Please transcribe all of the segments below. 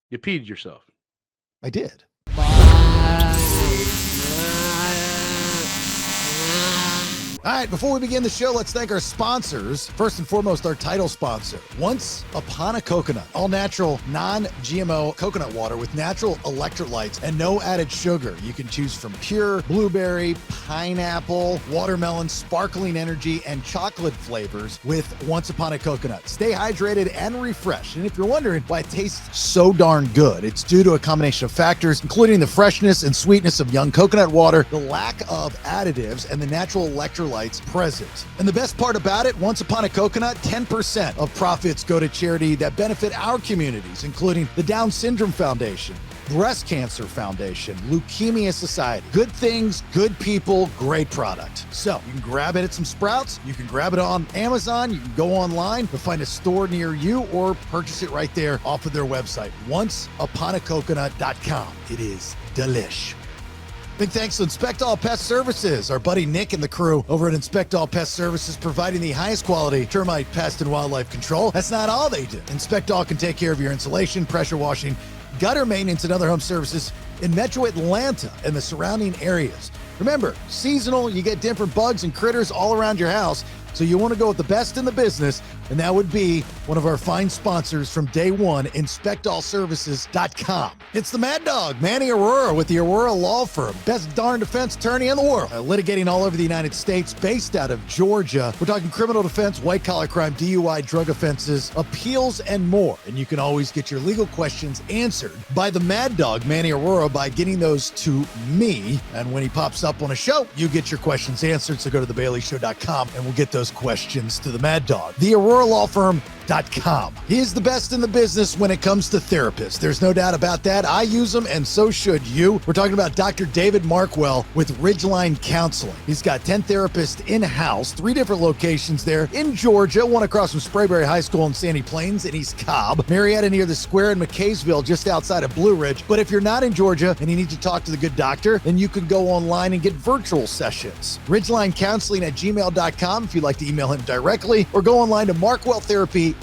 You peed yourself. I did. All right, before we begin the show, let's thank our sponsors. First and foremost, our title sponsor, Once Upon a Coconut. All-natural, non-GMO coconut water with natural electrolytes and no added sugar. You can choose from pure, blueberry, pineapple, watermelon, sparkling energy, and chocolate flavors with Once Upon a Coconut. Stay hydrated and refreshed. And if you're wondering why it tastes so darn good, it's due to a combination of factors, including the freshness and sweetness of young coconut water, the lack of additives, and the natural electrolytes present. And the best part about it, Once Upon a Coconut, 10% of profits go to charity that benefit our communities, including the Down Syndrome Foundation, Breast Cancer Foundation, Leukemia Society. Good things, good people, great product. So you can grab it at some Sprouts, you can grab it on Amazon, you can go online to find a store near you or purchase it right there off of their website, onceuponacoconut.com. It is delish. Big thanks to Inspect All Pest Services, our buddy Nick and the crew over at Inspect All Pest Services, providing the highest quality termite, pest, and wildlife control. That's not all they do. Inspect All can take care of your insulation, pressure washing, gutter maintenance, and other home services in Metro Atlanta and the surrounding areas. Remember, seasonal, you get different bugs and critters all around your house, so you want to go with the best in the business, and that would be one of our fine sponsors from day one, InspectAllServices.com. It's the Mad Dog, Manny Aurora, with the Aurora Law Firm, best darn defense attorney in the world, litigating all over the United States, based out of Georgia. We're talking criminal defense, white-collar crime, DUI, drug offenses, appeals, and more. And you can always get your legal questions answered by the Mad Dog, Manny Aurora, by getting those to me. And when he pops up on a show, you get your questions answered. So go to thebaileyshow.com and we'll get those questions to the Mad Dog. The Aurora Law Firm. He is the best in the business when it comes to therapists. There's no doubt about that. I use them, and so should you. We're talking about Dr. David Markwell with Ridgeline Counseling. He's got 10 therapists in-house, 3 different locations there in Georgia, one across from Sprayberry High School in Sandy Plains in East Cobb, Marietta near the Square in McKaysville, just outside of Blue Ridge. But if you're not in Georgia and you need to talk to the good doctor, then you can go online and get virtual sessions. Ridgeline Counseling at gmail.com if you'd like to email him directly, or go online to markwelltherapy.com.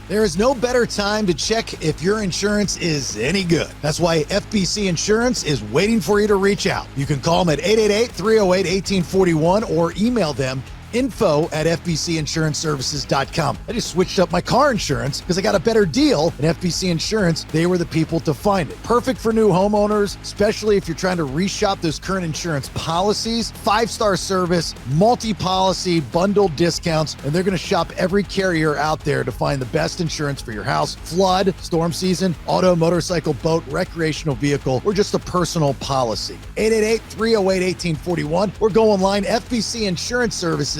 There is no better time to check if your insurance is any good. That's why FBC Insurance is waiting for you to reach out. You can call them at 888-308-1841 or email them info@fbcinsuranceservices.com. I just switched up my car insurance because I got a better deal, and FBC Insurance, they were the people to find it. Perfect for new homeowners, especially if you're trying to reshop those current insurance policies. 5-star service, multi-policy, bundled discounts, and they're going to shop every carrier out there to find the best insurance for your house, flood, storm season, auto, motorcycle, boat, recreational vehicle, or just a personal policy. 888-308-1841 or go online, FBCInsuranceServices.com.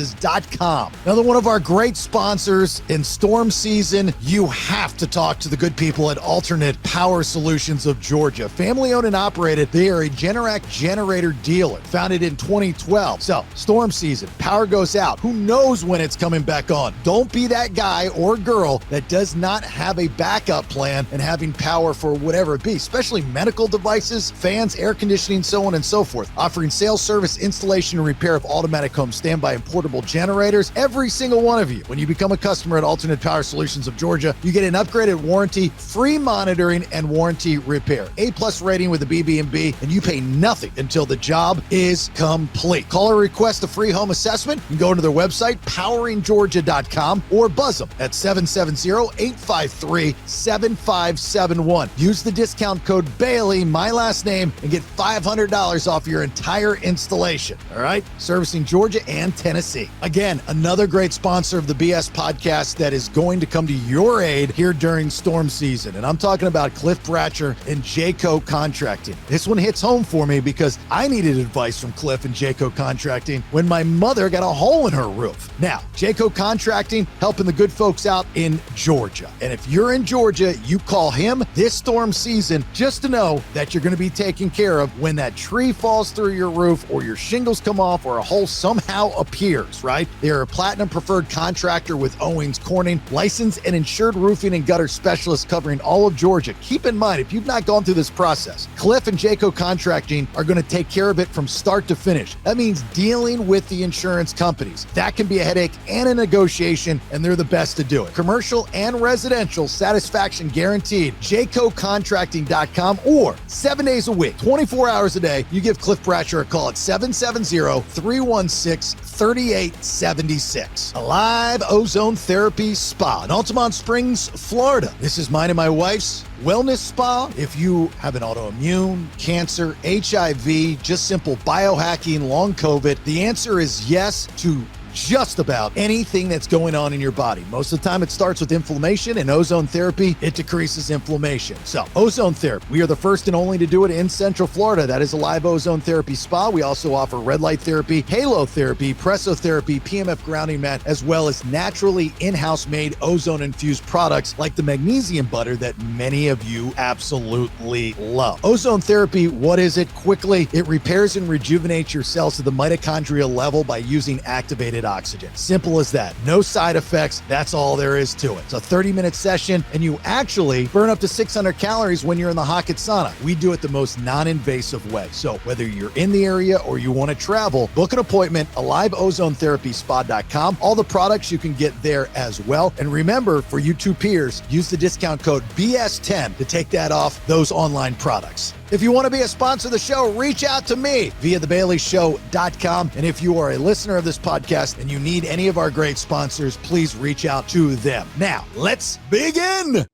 Another one of our great sponsors in storm season. You have to talk to the good people at Alternate Power Solutions of Georgia. Family owned and operated. They are a Generac generator dealer, founded in 2012. So storm season, power goes out. Who knows when it's coming back on? Don't be that guy or girl that does not have a backup plan and having power for whatever it be, especially medical devices, fans, air conditioning, so on and so forth. Offering sales, service, installation, and repair of automatic home standby and portable generators, every single one of you. When you become a customer at Alternate Power Solutions of Georgia, you get an upgraded warranty, free monitoring, and warranty repair. A+ rating with the BB&B, and you pay nothing until the job is complete. Call or request a free home assessment. You can go to their website, poweringgeorgia.com, or buzz them at 770-853-7571. Use the discount code Bailey, my last name, and get $500 off your entire installation. All right? Servicing Georgia and Tennessee. Again, another great sponsor of the BS podcast that is going to come to your aid here during storm season. And I'm talking about Cliff Bratcher and Jayco Contracting. This one hits home for me because I needed advice from Cliff and Jayco Contracting when my mother got a hole in her roof. Now, Jayco Contracting helping the good folks out in Georgia. And if you're in Georgia, you call him this storm season just to know that you're going to be taken care of when that tree falls through your roof or your shingles come off or a hole somehow appears. yours, right? They're a platinum preferred contractor with Owens Corning, licensed and insured roofing and gutter specialists covering all of Georgia. Keep in mind, if you've not gone through this process, Cliff and Jayco Contracting are going to take care of it from start to finish. That means dealing with the insurance companies. That can be a headache and a negotiation, and they're the best to do it. Commercial and residential satisfaction guaranteed. JaycoContracting.com, or 7 days a week, 24 hours a day. You give Cliff Bratcher a call at 770-316-3876. Alive Ozone Therapy Spa in Altamont Springs, Florida. This is mine and my wife's wellness spa. If you have an autoimmune, cancer, HIV, just simple biohacking, long COVID, the answer is yes to just about anything that's going on in your body. Most of the time it starts with inflammation, and ozone therapy, it decreases inflammation. So ozone therapy, we are the first and only to do it in Central Florida. That is Alive Ozone Therapy Spa. We also offer red light therapy, halo therapy, pressotherapy, PMF grounding mat, as well as naturally in-house made ozone infused products like the magnesium butter that many of you absolutely love. Ozone therapy, what is it? Quickly, it repairs and rejuvenates your cells to the mitochondrial level by using activated oxygen. Simple as that. No side effects. That's all there is to it. It's a 30-minute session, and you actually burn up to 600 calories when you're in the Hocket sauna. We do it the most non-invasive way. So whether you're in the area or you want to travel, book an appointment, AliveOzoneTherapySpa.com. All the products you can get there as well. And remember, for you two peers, use the discount code BS10 to take that off those online products. If you want to be a sponsor of the show, reach out to me via thebaileyshow.com. And if you are a listener of this podcast and you need any of our great sponsors, please reach out to them. Now, let's begin.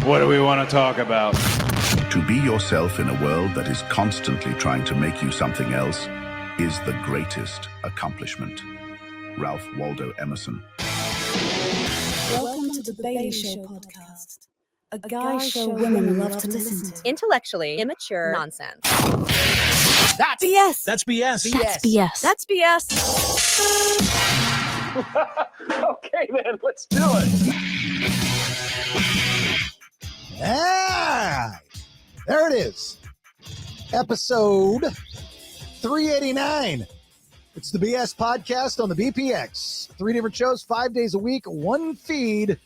What do we want to talk about? To be yourself in a world that is constantly trying to make you something else is the greatest accomplishment. Ralph Waldo Emerson. Welcome to the Bailey Show podcast. A guy show women love to listen to. Intellectually immature nonsense. That's BS. That's BS. That's BS. That's BS. Okay, then, let's do it. Ah, there it is. Episode 389. It's the BS podcast on the BPX. 3 different shows, 5 days a week, one feed.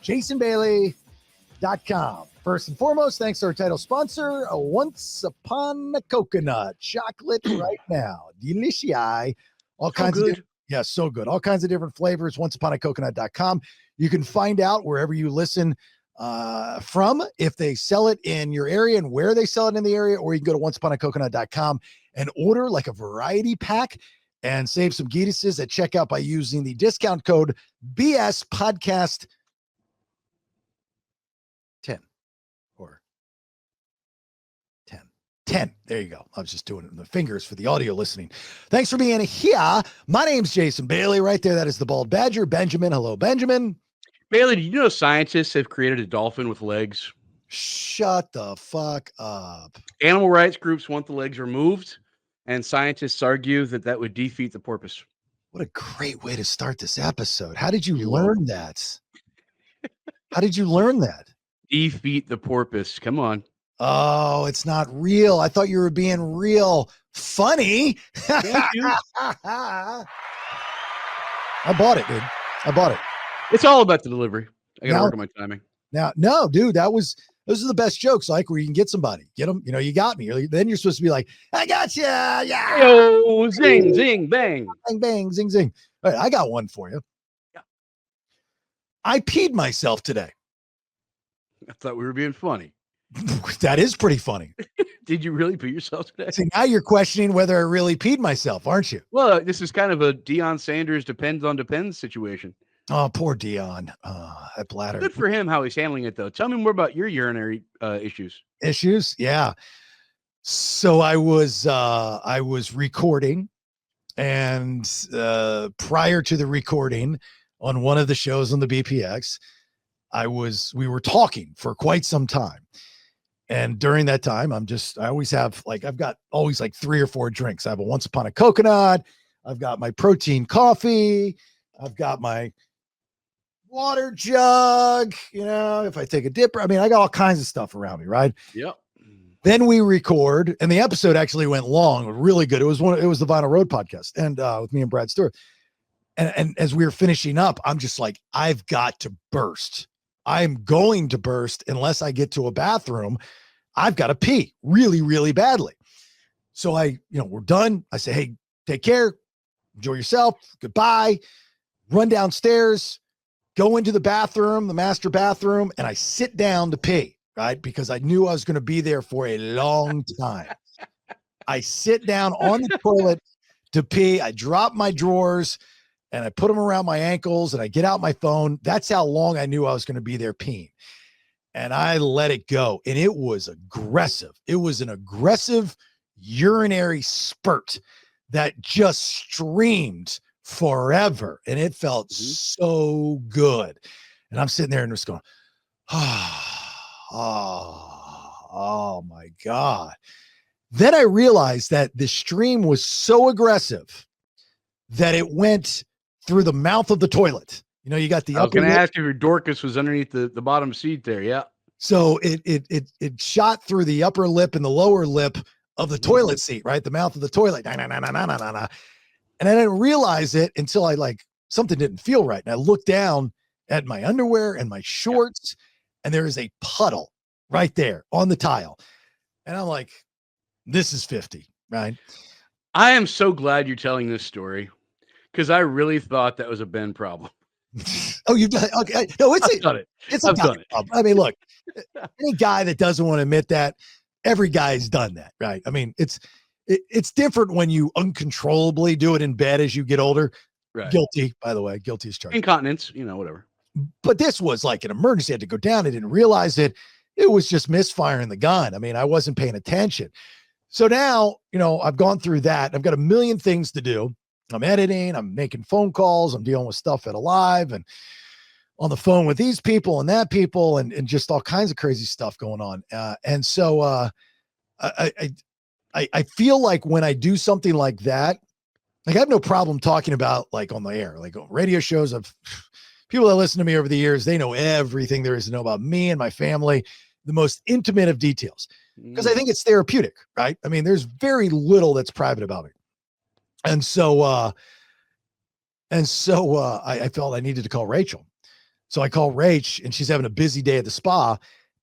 JasonBailey.com. First and foremost, thanks to our title sponsor, Once Upon a Coconut chocolate right now. Delicious. All kinds of different, yeah, so good. All kinds of different flavors. OnceUponACoconut.com. You can find out wherever you listen from if they sell it in your area and where they sell it in the area, or you can go to OnceUponACoconut.com and order like a variety pack and save some Geetuses at checkout by using the discount code BS Podcast 10 or 10. There you go. I was just doing it in the fingers for the audio listening. Thanks for being here. My name's Jason Bailey. Right there, that is the Bald Badger. Benjamin. Hello, Benjamin. Bailey, do you know scientists have created a dolphin with legs? Shut the fuck up. Animal rights groups want the legs removed, and scientists argue that that would defeat the porpoise. What a great way to start this episode. How did you learn that? How did you learn that? Defeat the porpoise. Come on. Oh, it's not real. I thought you were being real funny. Thank you. I bought it, dude. I bought it. It's all about the delivery. I got to work on my timing. Now, no, dude, those are the best jokes, like where you can get somebody, get them, you got me. Then you're supposed to be like, I got you. Yeah. Yo, zing, zing, bang. Bang, bang, zing, zing. All right, I got one for you. Yeah. I peed myself today. I thought we were being funny. That is pretty funny. Did you really pee yourself today? See, now you're questioning whether I really peed myself, aren't you? Well, this is kind of a Deion Sanders depends situation. Oh, poor Deion. That bladder. Good for him how he's handling it, though. Tell me more about your urinary issues. Issues? Yeah. So I was recording, and prior to the recording on one of the shows on the BPX, we were talking for quite some time. And during that time, I always have I've got always like 3 or 4 drinks. I have a Once Upon a Coconut. I've got my protein coffee. I've got my water jug, if I take a dipper. I mean, I got all kinds of stuff around me, right? Yep. Then we record, and the episode actually went long, really good. It was the Vinyl Road podcast, and with me and Brad Stewart. And as we were finishing up, I'm just like, I've got to burst. I'm going to burst unless I get to a bathroom. I've got to pee really, really badly. So we're done. I say, hey, take care. Enjoy yourself. Goodbye. Run downstairs, go into the bathroom, the master bathroom, and I sit down to pee. Right? Because I knew I was going to be there for a long time. I sit down on the toilet to pee. I drop my drawers and I put them around my ankles and I get out my phone. That's how long I knew I was going to be there peeing. And I let it go. And it was aggressive. It was an aggressive urinary spurt that just streamed forever. And it felt so good. And I'm sitting there and just going, oh my God. Then I realized that the stream was so aggressive that it went through the mouth of the toilet. You got the I was upper going to lip. ask if your Dorcas was underneath the bottom seat there. Yeah. So it shot through the upper lip and the lower lip of the toilet seat, right? The mouth of the toilet. And I didn't realize it until something didn't feel right. And I looked down at my underwear and my shorts, and there is a puddle right there on the tile. And I'm like, this is 50, right? I am so glad you're telling this story because I really thought that was a Ben problem. Oh, you've done it? Okay. No, I've done it. It's a guy problem. I mean, look, any guy that doesn't want to admit that, every guy's done that, right? I mean, it's different when you uncontrollably do it in bed as you get older. Right. Guilty, by the way. Guilty as charged. Incontinence, whatever. But this was like an emergency. I had to go down. I didn't realize it. It was just misfiring the gun. I mean, I wasn't paying attention. So now, I've gone through that. I've got a million things to do. I'm editing. I'm making phone calls. I'm dealing with stuff at Alive and on the phone with these people and that people and just all kinds of crazy stuff going on. And so I feel like when I do something like that, I have no problem talking about on the air, on radio shows of people that listen to me over the years. They know everything there is to know about me and my family, the most intimate of details, because I think it's therapeutic, right? I mean, there's very little that's private about me. And so I felt I needed to call Rachel. So I call Rach and she's having a busy day at the spa.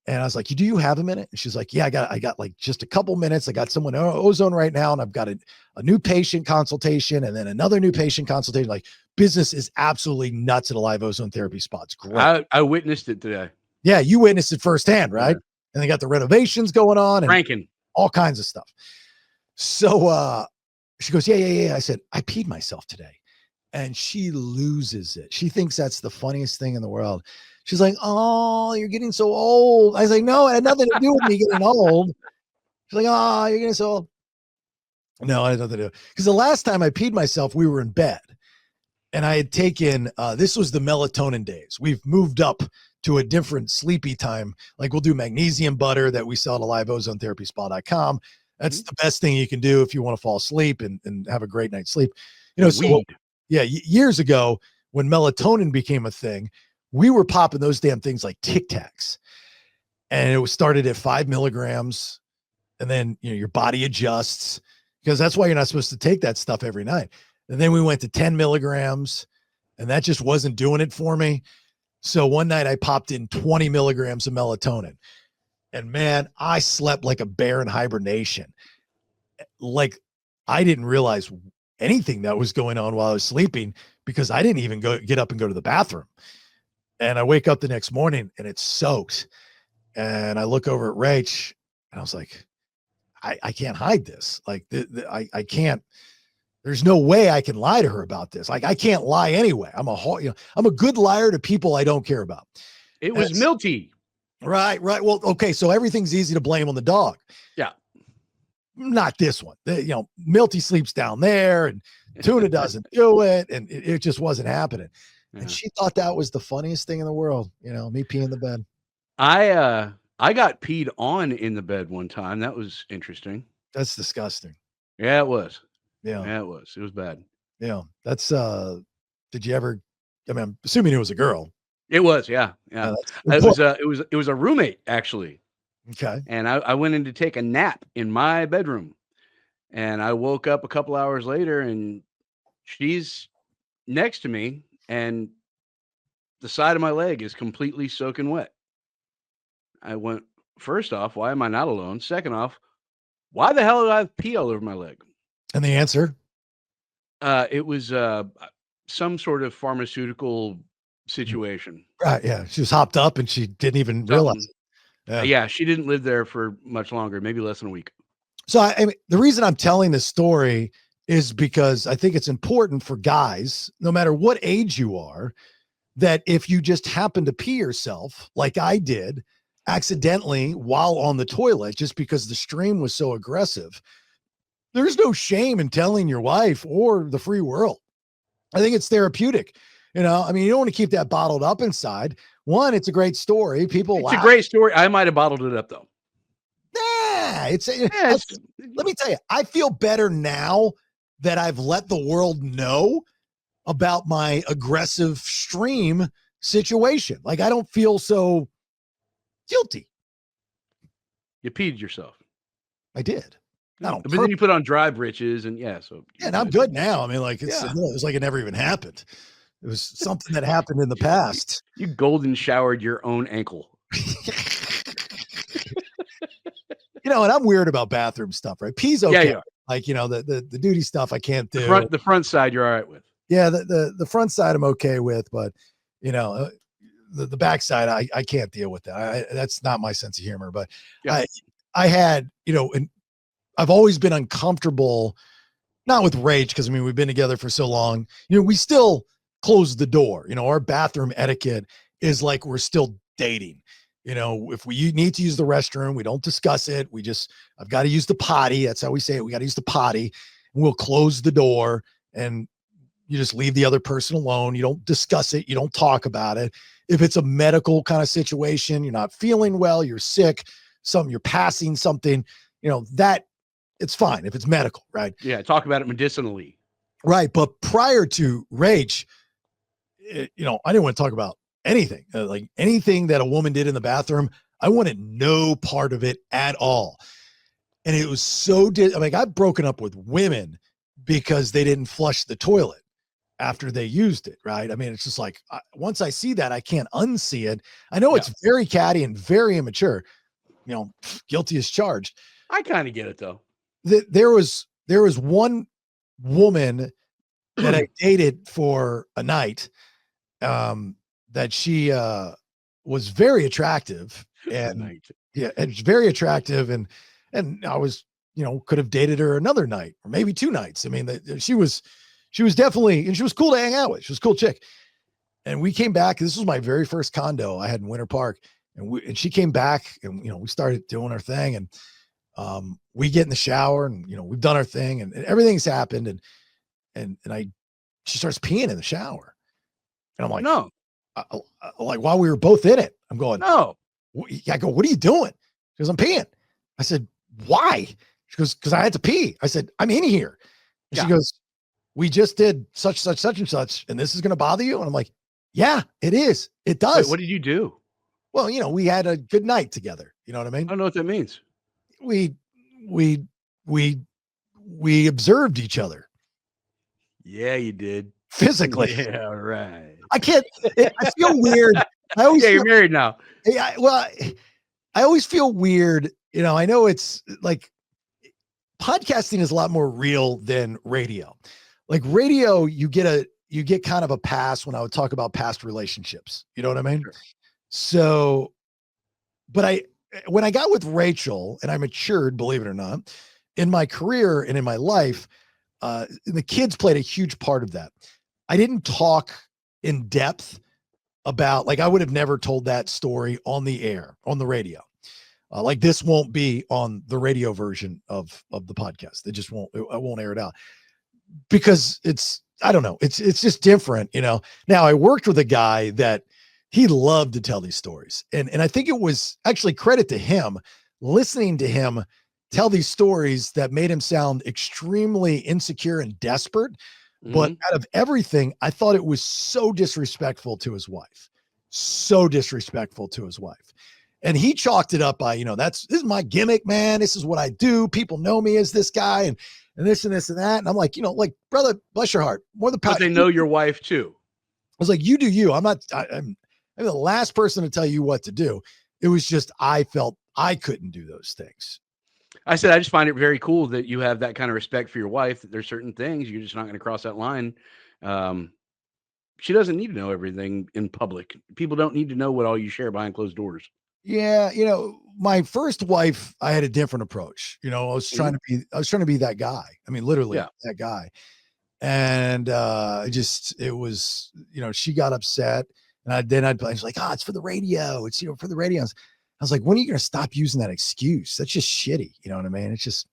And I was like, do you have a minute? And she's like, yeah, I got just a couple minutes. I got someone in Ozone right now. And I've got a new patient consultation and then another new patient consultation. Business is absolutely nuts at a live ozone therapy spa. It's great. I witnessed it today. Yeah. You witnessed it firsthand, right? Yeah. And they got the renovations going on and Rankin. All kinds of stuff. So, she goes, yeah. I said, I peed myself today. And she loses it. She thinks that's the funniest thing in the world. She's like, oh, you're getting so old. I was like, no, it had nothing to do with me getting old. She's like, oh, you're getting so old. No, I had nothing to do. Because the last time I peed myself, we were in bed. And I had taken, this was the melatonin days. We've moved up to a different sleepy time. We'll do magnesium butter that we sell at liveozonetherapyspa.com. That's the best thing you can do if you want to fall asleep and have a great night's sleep. Years ago when melatonin became a thing, we were popping those damn things like Tic Tacs, and it was started at 5 milligrams. And then, your body adjusts because that's why you're not supposed to take that stuff every night. And then we went to 10 milligrams and that just wasn't doing it for me. So one night I popped in 20 milligrams of melatonin. And man, I slept like a bear in hibernation. I didn't realize anything that was going on while I was sleeping because I didn't even get up and go to the bathroom. And I wake up the next morning and it's soaked. And I look over at Rach and I was like, I can't hide this. I can't, there's no way I can lie to her about this. I can't lie anyway. I'm a good liar to people I don't care about. It was Milty. Right. Well, okay. So everything's easy to blame on the dog. Yeah. Not this one. Milty sleeps down there and Tuna doesn't do it. And it just wasn't happening. Yeah. And she thought that was the funniest thing in the world. Me peeing in the bed. I got peed on in the bed one time. That was interesting. That's disgusting. Yeah, it was. Yeah, it was. It was bad. Yeah. That's, did you ever, I'm assuming it was a girl. It was. Yeah. It was a roommate actually. Okay. And I went in to take a nap in my bedroom, and I woke up a couple hours later, and she's next to me, and the side of my leg is completely soaking wet. I went, first off, why am I not alone? Second off, why the hell did I have pee all over my leg? And the answer? It was some sort of pharmaceutical situation. Right. Yeah. She was hopped up and she didn't even realize Something. it. Yeah. Yeah, she didn't live there for much longer, maybe less than a week. So I mean, the reason I'm telling this story is because I think it's important for guys, no matter what age you are, that if you just happen to pee yourself, like I did, accidentally while on the toilet, just because the stream was so aggressive, there's no shame in telling your wife or the free world. I think it's therapeutic. You know, I mean, you don't want to keep that bottled up inside. One, it's a great story. People It's laugh. a great story. I might have bottled it up though. Yeah, Yeah, let me tell you, I feel better now that I've let the world know about my aggressive stream situation. Like, I don't feel so guilty. you peed yourself. I did. Not on But then you put on dry britches, and so and I'm good now. I mean, like it was like it never even happened. It was something that happened in the past. You golden showered your own ankle. You know, and I'm weird about bathroom stuff, right? Pee's okay. Yeah, you are. Like, you know, the duty stuff I can't do. The front side you're all right with. Yeah, the front side I'm okay with, but you know, the back side I can't deal with that. That's not my sense of humor. But Yeah. I had, you know, and I've always been uncomfortable, not with Rach, because I mean we've been together for so long. You know, we still close the door. You know, our bathroom etiquette is like we're still dating. You know, if we need to use the restroom, we don't discuss it. I've got to use the potty. That's how we say it. We got to use the potty, and we'll close the door, and you just leave the other person alone. You don't discuss it. You don't talk about it. If it's a medical kind of situation, you're not feeling well, you're sick, you're passing something, you know, that it's fine if it's medical, right? Yeah, talk about it medicinally. Right. But prior to Rach, you know, I didn't want to talk about anything, like anything that a woman did in the bathroom. I wanted no part of it at all. And it was so, I've broken up with women because they didn't flush the toilet after they used it. Right. I mean, it's just like, once I see that, I can't unsee it. I know it's very catty and very immature, you know, guilty as charged. I kind of get it though. There was one woman that I dated for a night, that she was very attractive and it's very attractive. And I was, you know, could have dated her another night or maybe 2 nights. I mean, she was definitely, and she was cool to hang out with. She was a cool chick. And we came back. This was my very first condo I had in Winter Park. And she came back and, you know, we started doing our thing, and we get in the shower and, you know, we've done our thing and everything's happened. And she starts peeing in the shower. And I'm like, no, like while we were both in it, I'm going, no. I go, what are you doing? She goes, I'm peeing. I said, why? She goes, because I had to pee. I said, I'm in here. And she goes, we just did such, and such, and this is going to bother you. And I'm like, yeah, it is. It does. Wait, what did you do? Well, you know, we had a good night together. You know what I mean? I don't know what that means. We observed each other. Yeah, you did. Physically. Yeah, right. I can't, I feel weird. I always you're married now. Yeah, well, I always feel weird. You know, I know it's like podcasting is a lot more real than radio. Like radio, you get kind of a pass when I would talk about past relationships. You know what I mean? Sure. So, but when I got with Rachel and I matured, believe it or not, in my career and in my life, the kids played a huge part of that. I didn't talk in depth about, like, I would have never told that story on the air, on the radio. Like this won't be on the radio version of the podcast. It just won't, I won't air it out because I don't know. It's just different, you know. Now I worked with a guy that he loved to tell these stories. And I think it was actually credit to him, listening to him tell these stories that made him sound extremely insecure and desperate. But out of everything, I thought it was so disrespectful to his wife. So disrespectful to his wife. And he chalked it up by, this is my gimmick, man. This is what I do. People know me as this guy and this and this and that. And I'm like, brother, bless your heart. More the power. But they know your wife too. I was like, you do you. I'm the last person to tell you what to do. It was just, I felt I couldn't do those things. I said, I just find it very cool that you have that kind of respect for your wife, that there's certain things you're just not going to cross that line. She doesn't need to know everything in public. People don't need to know what all you share behind closed doors. Yeah. My first wife, I had a different approach. I was trying to be that guy. I mean, literally that guy. And it was, she got upset. And I was like, it's for the radio. It's, for the radio. I was like, when are you going to stop using that excuse? That's just shitty. You know what I mean? It's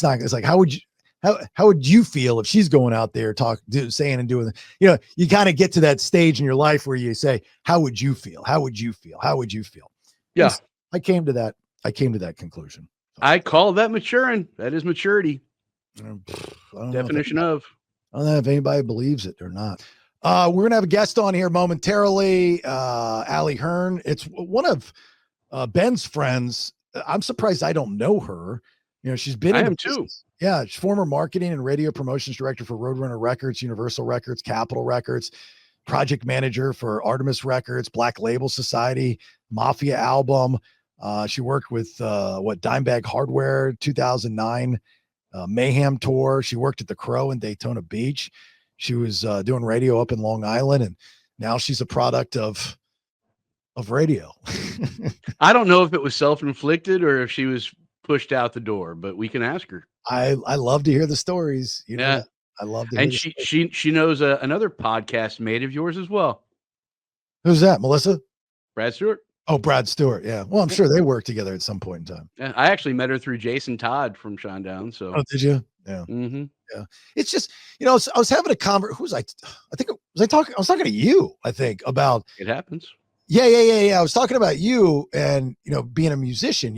like, how would you feel if she's going out there saying and doing, you kind of get to that stage in your life where you say, how would you feel? How would you feel? How would you feel? Yeah. And I came to that conclusion. I call that maturing. That is maturity. Definition of. I don't know if anybody believes it or not. We're going to have a guest on here momentarily. Ally Hearn. It's one of Ben's friends. I'm surprised I don't know her. She's been. I am too. Yeah, she's former marketing and radio promotions director for Roadrunner Records, Universal Records, Capitol Records, project manager for Artemis Records, Black Label Society, Mafia album. She worked with Dimebag Hardware 2009, Mayhem tour. She worked at the Crow in Daytona Beach. She was doing radio up in Long Island, and now she's a product of radio. I don't know if it was self-inflicted or if she was pushed out the door, but we can ask her. I love to hear the stories. Yeah. I love to hear. And she knows another podcast mate of yours as well. Who's that? Melissa? Brad Stewart. Oh, Brad Stewart. Yeah. Well, I'm sure they worked together at some point in time. Yeah, I actually met her through Jason Todd from Shinedown. So. Oh, did you? Yeah. Mm-hmm. Yeah. It's just, I was having a conversation. I was talking to you, I think, about. It happens. Yeah. I was talking about you and, being a musician,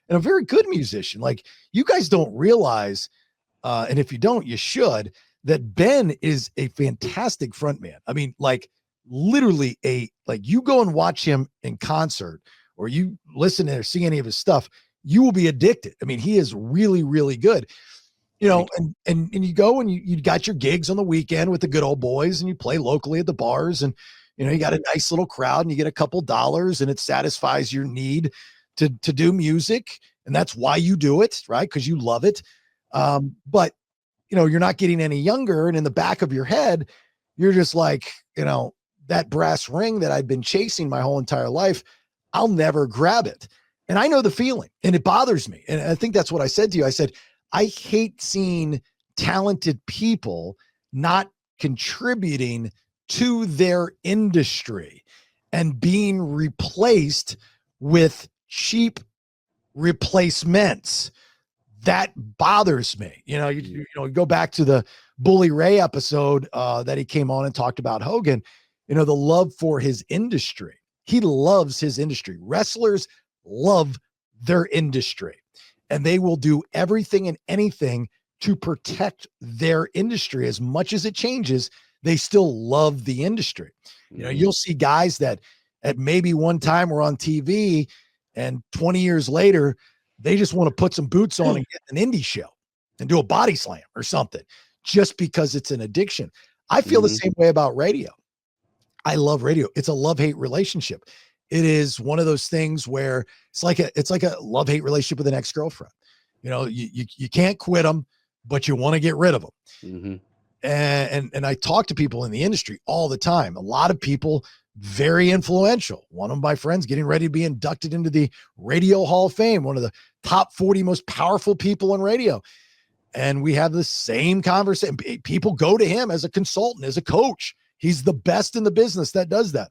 and a very good musician. Like, you guys don't realize, and if you don't, you should, that Ben is a fantastic frontman. I mean, like, literally you go and watch him in concert, or you listen or see any of his stuff, you will be addicted. I mean, he is really, really good. And you go and you got your gigs on the weekend with the good old boys, and you play locally at the bars, and you got a nice little crowd, and you get a couple dollars, and it satisfies your need to do music. And that's why you do it, right? Because you love it. But you're not getting any younger. And in the back of your head, you're just like, that brass ring that I've been chasing my whole entire life, I'll never grab it. And I know the feeling, and it bothers me. And I think that's what I said to you. I said, I hate seeing talented people not contributing to their industry and being replaced with cheap replacements. That bothers me. You go back to the Bully Ray episode that he came on and talked about Hogan, the love for his industry. He loves his industry. Wrestlers love their industry, and they will do everything and anything to protect their industry. As much as it changes, they still love the industry. You'll see guys that at maybe one time were on TV, and 20 years later, they just want to put some boots on and get an indie show and do a body slam or something, just because it's an addiction. I feel the same way about radio. I love radio. It's a love-hate relationship. It is one of those things where it's like a love-hate relationship with an ex-girlfriend. You can't quit them, but you want to get rid of them. Mm-hmm. And I talk to people in the industry all the time. A lot of people, very influential. One of my friends getting ready to be inducted into the Radio Hall of Fame, one of the top 40 most powerful people in radio. And we have the same conversation. People go to him as a consultant, as a coach. He's the best in the business that does that.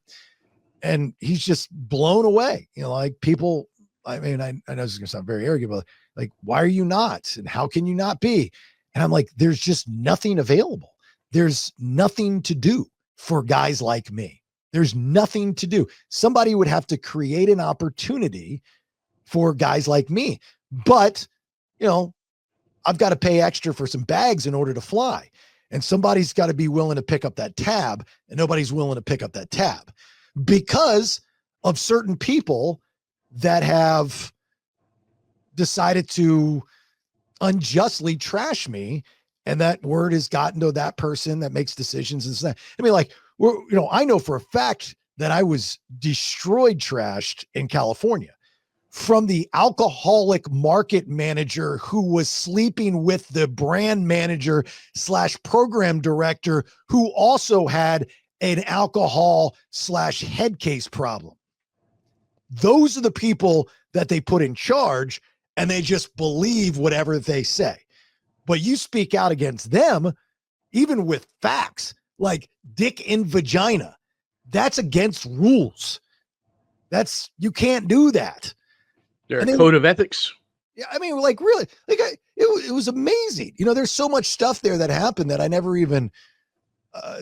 And he's just blown away. Like, people, I mean, I know this is going to sound very arrogant, but like, why are you not? And how can you not be? And I'm like, there's just nothing available. There's nothing to do for guys like me. There's nothing to do. Somebody would have to create an opportunity for guys like me. But, I've got to pay extra for some bags in order to fly. And somebody's got to be willing to pick up that tab, and nobody's willing to pick up that tab because of certain people that have decided to unjustly trash me. And that word has gotten to that person that makes decisions and stuff. I mean, like, I know for a fact that I was destroyed, trashed in California from the alcoholic market manager who was sleeping with the brand manager / program director who also had an alcohol / head case problem. Those are the people that they put in charge, and they just believe whatever they say. But you speak out against them, even with facts like dick in vagina. That's against rules. You can't do that. There's a code of ethics. Yeah, I mean, like, really, like, it was amazing. There's so much stuff there that happened that I never even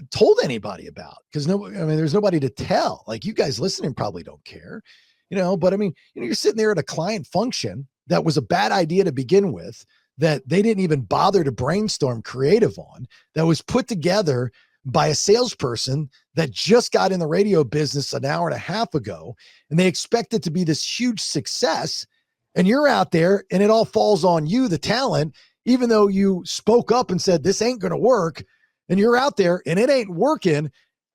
told anybody about, because there's nobody to tell. Like, you guys listening probably don't care, but I mean, you're sitting there at a client function that was a bad idea to begin with, that they didn't even bother to brainstorm creative on, that was put together by a salesperson that just got in the radio business an hour and a half ago, and they expect it to be this huge success. And you're out there and it all falls on you, the talent, even though you spoke up and said, this ain't going to work. And you're out there and it ain't working.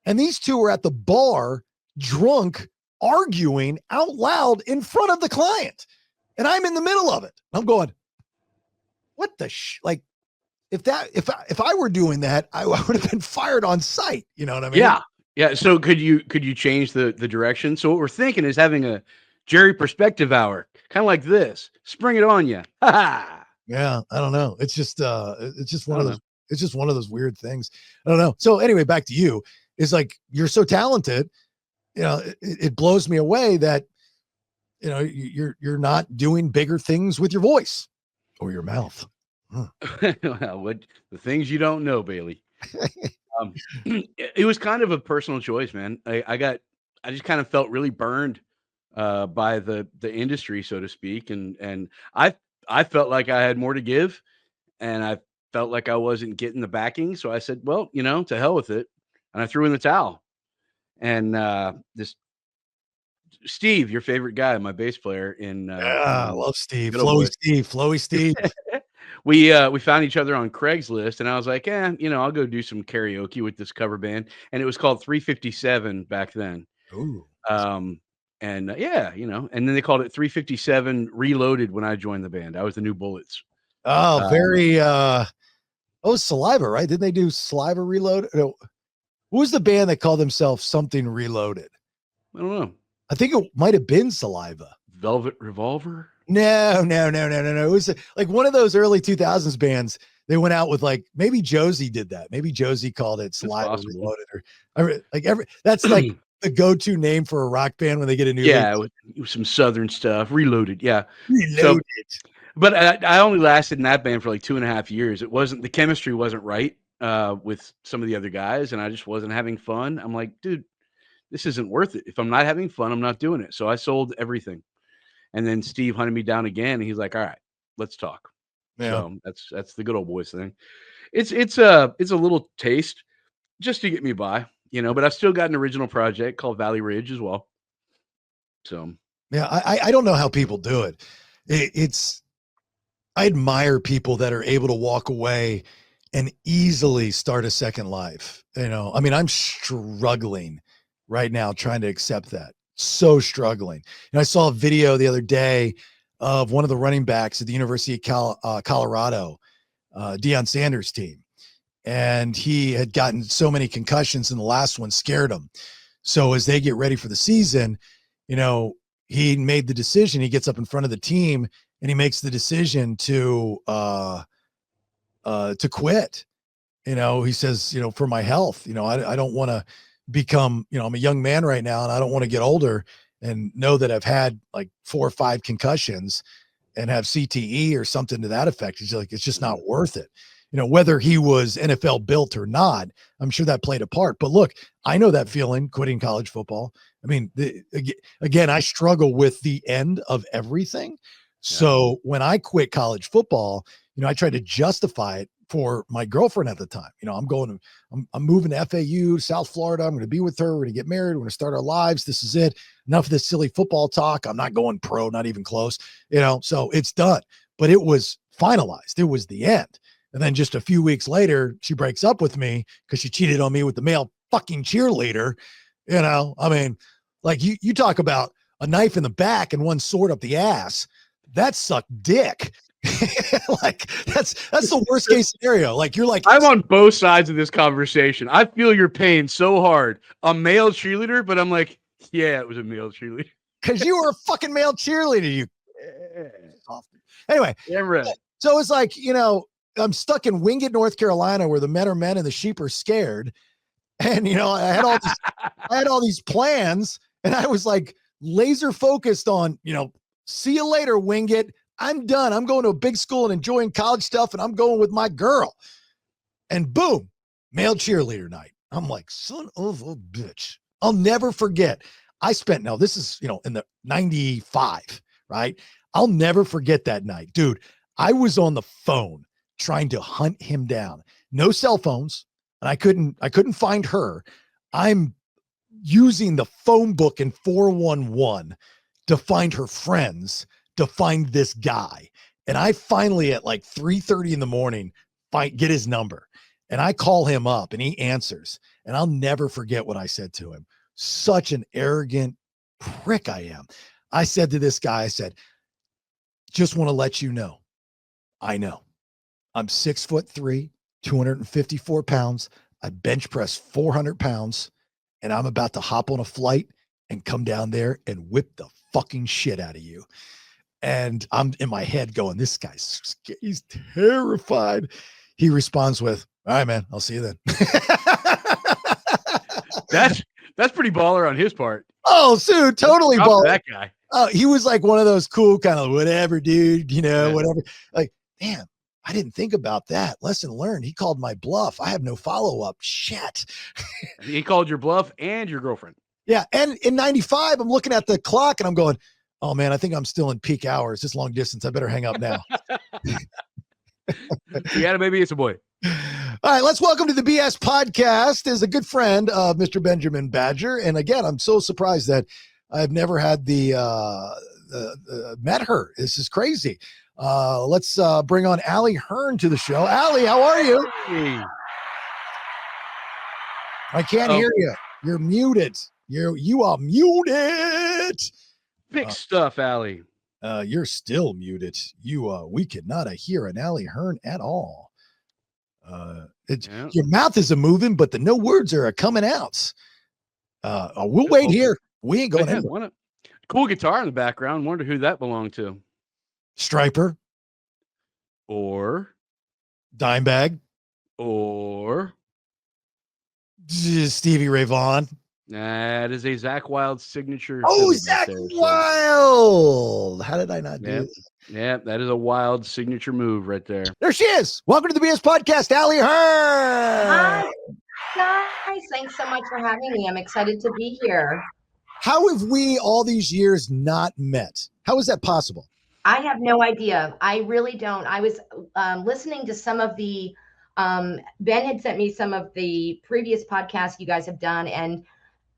And these two are at the bar, drunk, arguing out loud in front of the client. And I'm in the middle of it. I'm going, what the like, if I were doing that, I would have been fired on site. You know what I mean? Yeah. Yeah. So could you change the direction? So what we're thinking is having a Jerry perspective hour, kind of like this. Spring it on you. Yeah. I don't know. It's just one of those. It's just one of those weird things. I don't know. So anyway, back to you. It's like, you're so talented. It blows me away that, you're not doing bigger things with your voice or your mouth. Well, the things you don't know, Bailey. It was kind of a personal choice, man. I just kind of felt really burned by the industry, so to speak, and I felt like I had more to give, and I felt like I wasn't getting the backing. So I said, well, to hell with it, and I threw in the towel. And this Steve, your favorite guy, my bass player in I love Steve. Flowy Steve. We found each other on Craigslist, and I was like, I'll go do some karaoke with this cover band. And it was called 357 back then. Ooh. And and then they called it 357 Reloaded when I joined the band. I was the New Bullets. Oh, very Saliva, right? Didn't they do Saliva Reloaded? No. Who was the band that called themselves something Reloaded? I don't know. I think it might have been Saliva. Velvet Revolver? No. It was like one of those early 2000s bands. They went out with, like, maybe Josie did that. Maybe Josie called it Saliva Reloaded, that's like the go-to name for a rock band when they get a new with some Southern stuff. Reloaded. Yeah. Reloaded. But I only lasted in that band for like 2.5 years. The chemistry wasn't right with some of the other guys, and I just wasn't having fun. I'm like, dude, this isn't worth it. If I'm not having fun, I'm not doing it. So I sold everything. And then Steve hunted me down again, and he's like, all right, let's talk. Yeah. So that's the good old boys thing. It's a little taste just to get me by, but I've still got an original project called Valley Ridge as well. So yeah, I don't know how people do it. I admire people that are able to walk away and easily start a second life. I'm struggling right now trying to accept that. So struggling. And I saw a video the other day of one of the running backs at the University of Colorado, Deion Sanders' team. And he had gotten so many concussions, and the last one scared him. So as they get ready for the season, he made the decision. He gets up in front of the team and he makes the decision to quit. He says, for my health, I don't want to become, I'm a young man right now, and I don't want to get older and know that I've had like 4 or 5 concussions and have CTE or something to that effect. He's like, it's just not worth it. Whether he was NFL built or not, I'm sure that played a part. But look, I know that feeling quitting college football. I mean, again, I struggle with the end of everything. So when I quit college football, I tried to justify it for my girlfriend at the time. You know, I'm moving to FAU, South Florida. I'm going to be with her. We're going to get married. We're going to start our lives. This is it. Enough of this silly football talk. I'm not going pro, not even close, you know, so it's done. But it was finalized. It was the end. And then just a few weeks later, she breaks up with me because she cheated on me with the male fucking cheerleader. You know, I mean, like you talk about a knife in the back and one sword up the ass. That sucked dick. Like that's the worst case scenario. Like you're like, I'm on both sides of this conversation. I feel your pain so hard. A male cheerleader, but I'm like, yeah, it was a male cheerleader. Because you were a fucking male cheerleader. You anyway. Yeah, right. So it's like, you know, I'm stuck in Wingate, North Carolina, where the men are men and the sheep are scared. And you know, I had all these plans, and I was like laser focused on, you know, see you later, Wingate. I'm done. I'm going to a big school and enjoying college stuff, and I'm going with my girl. And boom, male cheerleader night. I'm like, son of a bitch. I'll never forget. I spent, now this is, you know, in the 95, right? I'll never forget that night. Dude, I was on the phone trying to hunt him down. No cell phones, and I couldn't find her. I'm using the phone book in 411 to find her friends, to find this guy. And I finally at like 3:30 in the morning get his number, and I call him up and he answers, and I'll never forget what I said to him. Such an arrogant prick I am. I said to this guy, I said, just want to let you know, I know I'm 6'3", 254 pounds. I bench press 400 pounds, and I'm about to hop on a flight and come down there and whip the fucking shit out of you. And I'm in my head going, this guy's, he's terrified. He responds with, all right, man, I'll see you then. That's pretty baller on his part. Oh, dude, totally baller. That guy. Oh, he was like one of those cool kind of whatever, dude, you know, whatever. Like, damn, I didn't think about that. Lesson learned. He called my bluff. I have no follow-up. Shit. He called your bluff and your girlfriend. Yeah. And in 95, I'm looking at the clock and I'm going, oh man, I think I'm still in peak hours. This long distance. I better hang up now. Yeah, maybe it's a boy. All right, let's welcome to the BS podcast is a good friend of Mr. Benjamin Badger. And again, I'm so surprised that I've never had met her. This is crazy. Let's bring on Ally Hearn to the show. Ally, how are you? Hey. I can't hear you. You're muted. You are muted. Big stuff, Ally. You're still muted. We cannot hear an Ally Hearn at all. Your mouth is moving, but the no words are coming out. We'll wait here. We ain't going anywhere. Cool guitar in the background. Wonder who that belonged to. Striper. Or Dimebag. Or Stevie Ray Vaughan. That is a Zakk Wylde signature. Oh, Zakk Wylde. How did I not do that? Yeah, that is a wild signature move right there. There she is. Welcome to the BS Podcast, Ally Hearn. Hi, guys. Thanks so much for having me. I'm excited to be here. How have we all these years not met? How is that possible? I have no idea. I really don't. I was listening to some of the, Ben had sent me some of the previous podcasts you guys have done. And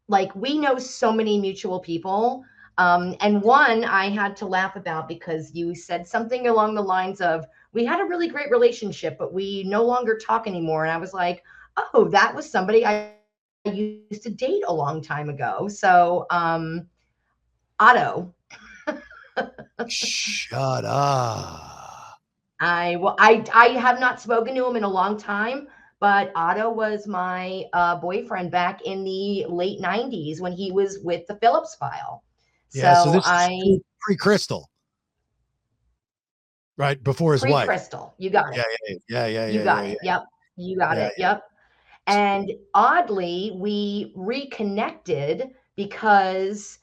like, we know so many mutual people. And one I had to laugh about because you said something along the lines of, we had a really great relationship, but we no longer talk anymore. And I was like, oh, that was somebody I used to date a long time ago. So, Otto. Shut up. I have not spoken to him in a long time, but Otto was my boyfriend back in the late 90s when he was with the Phillips File. Yeah, so this is pre-Crystal. Right, before his wife. Pre-Crystal. You got it. Yeah. You got it. Yep. You got it. Yep. And oddly, we reconnected because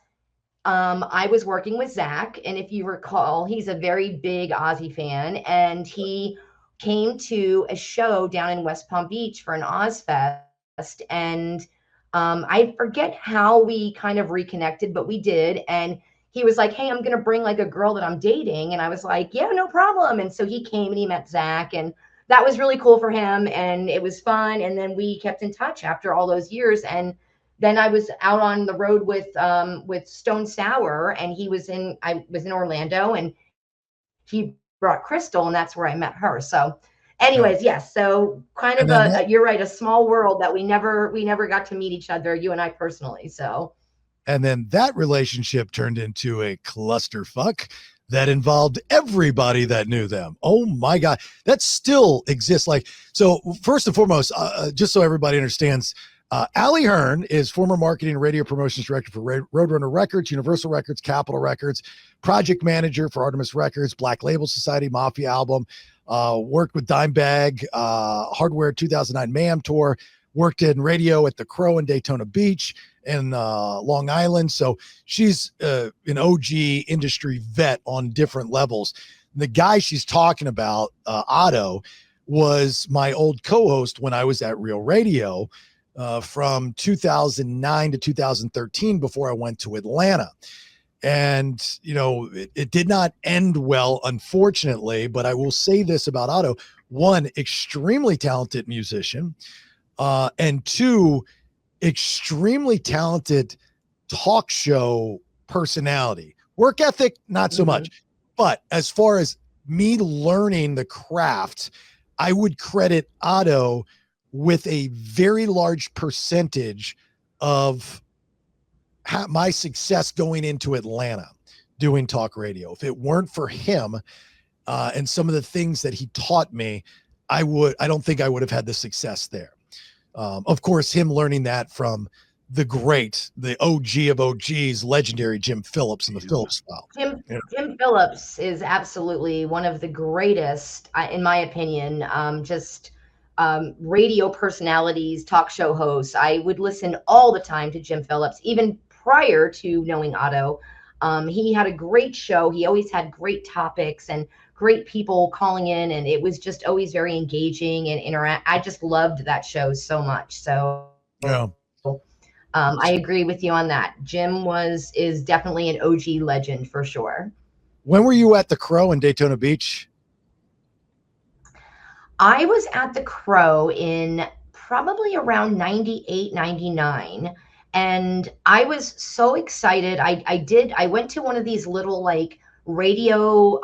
I was working with Zakk. And if you recall, he's a very big Ozzy fan. And he came to a show down in West Palm Beach for an Ozfest. And I forget how we kind of reconnected, but we did. And he was like, hey, I'm going to bring like a girl that I'm dating. And I was like, yeah, no problem. And so he came and he met Zakk. And that was really cool for him, and it was fun. And then we kept in touch after all those years. And then I was out on the road with Stone Sour, and I was in Orlando, and he brought Crystal, and that's where I met her. So anyways, yes. So kind of you're right, a small world that we never got to meet each other, you and I personally. So. And then that relationship turned into a clusterfuck that involved everybody that knew them. Oh my God. That still exists. Like, so first and foremost, just so everybody understands, Ally Hearn is former marketing and radio promotions director for Roadrunner Records, Universal Records, Capitol Records, project manager for Artemis Records, Black Label Society, Mafia Album, worked with Dimebag, Hardware 2009 Mayhem Tour, worked in radio at the Crow in Daytona Beach and Long Island. So she's an OG industry vet on different levels. And the guy she's talking about, Otto, was my old co-host when I was at Real Radio from 2009 to 2013 before I went to Atlanta. And, it did not end well, unfortunately, but I will say this about Otto: one, extremely talented musician, and two, extremely talented talk show personality. Work ethic, not so much. But as far as me learning the craft, I would credit Otto with a very large percentage of my success going into Atlanta doing talk radio. If it weren't for him and some of the things that he taught me, I don't think I would have had the success there. Of course, him learning that from the OG of OGs, legendary Jim Phillips and the Phillips file. Jim Phillips is absolutely one of the greatest, in my opinion, radio personalities, talk show hosts. I would listen all the time to Jim Phillips, even prior to knowing Otto. He had a great show. He always had great topics and great people calling in, and it was just always very engaging and interact. I just loved that show so much. So yeah. I agree with you on that. Jim is definitely an OG legend for sure. When were you at the Crow in Daytona Beach? I was at the Crow in probably around 98, 99. And I was so excited. I went to one of these little like radio,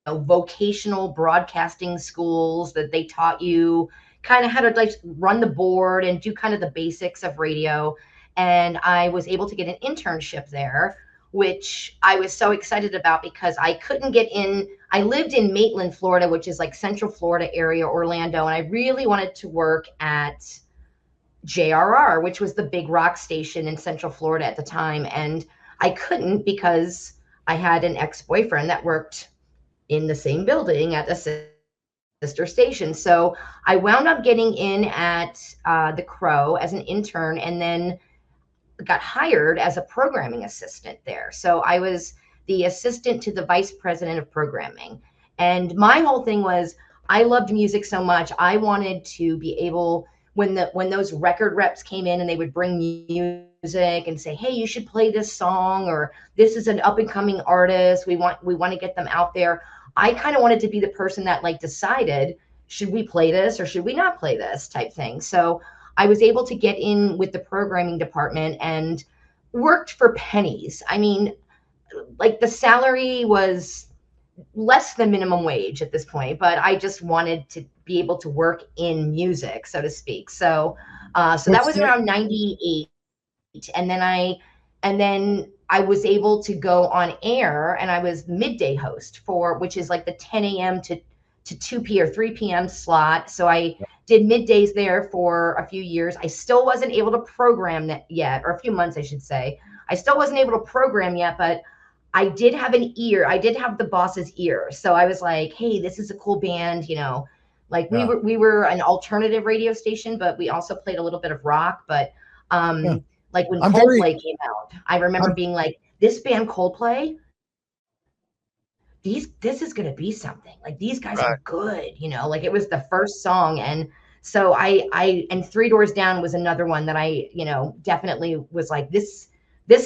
vocational broadcasting schools that they taught you kind of how to like run the board and do kind of the basics of radio. And I was able to get an internship there, which I was so excited about because I couldn't get in. I lived in Maitland, Florida, which is like Central Florida area, Orlando. And I really wanted to work at JRR, which was the big rock station in Central Florida at the time. And I couldn't because I had an ex-boyfriend that worked in the same building at the sister station. So I wound up getting in at the Crow as an intern, and then got hired as a programming assistant there. So I was the assistant to the vice president of programming. And my whole thing was, I loved music so much. I wanted to be able, when those record reps came in and they would bring music and say, hey, you should play this song, or this is an up and coming artist, we want to get them out there. I kind of wanted to be the person that like decided, should we play this or should we not play this type thing. So I was able to get in with the programming department and worked for pennies. I mean, like the salary was less than minimum wage at this point, but I just wanted to be able to work in music, so to speak. So that was around 98. And then I was able to go on air, and I was midday host which is like the 10 a.m. to 2 p.m. or 3 p.m. slot. So I did middays there for a few years. I still wasn't able to program that yet, or a few months, I should say. I still wasn't able to program yet, but I did have an ear. I did have the boss's ear. So I was like, hey, this is a cool band, like we were an alternative radio station, but we also played a little bit of rock. But like when Coldplay came out, I remember being like, this band Coldplay, this is going to be something. Like, these guys are good, like it was the first song. And so and Three Doors Down was another one that I, definitely was like, this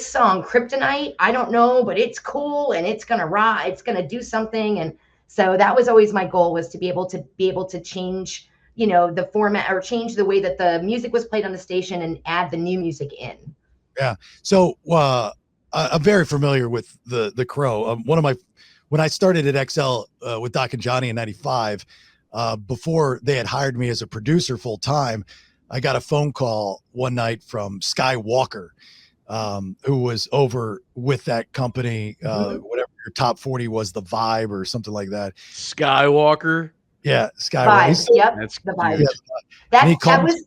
song Kryptonite, I don't know, but it's cool and it's going to rock. It's going to do something. And So that was always my goal, was to be able to change, you know, the format, or change the way that the music was played on the station and add the new music in. Yeah. So I'm very familiar with the Crow. When I started at XL with Doc and Johnny in '95, before they had hired me as a producer full time, I got a phone call one night from Sky Walker, who was over with that company, whatever your top 40 was, the Vibe or something like that. Skywalker. Yeah, Sky Vibe. Walker. Yep. That's The Vibe. cute.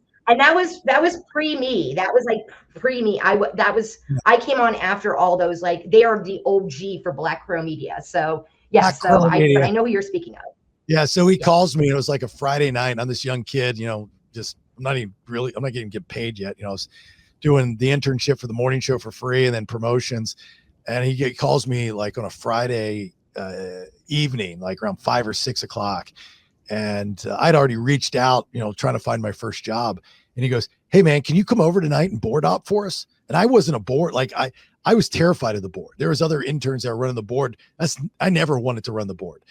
That was pre-me. That was like pre-me. I came on after all those, like, they are the OG for Black Crow Media. So yes, Black Crow but Media. I know who you're speaking of. Yeah, so he calls me. It was like a Friday night. And I'm this young kid, you know, just I'm not getting paid yet. You know, I was doing the internship for the morning show for free and then promotions. And he calls me like on a Friday evening, like around 5 or 6 o'clock. And I'd already reached out, you know, trying to find my first job. And he goes, "Hey man, can you come over tonight and board op for us?" And I wasn't a board. Like I was terrified of the board. There was other interns that were running the board. I never wanted to run the board.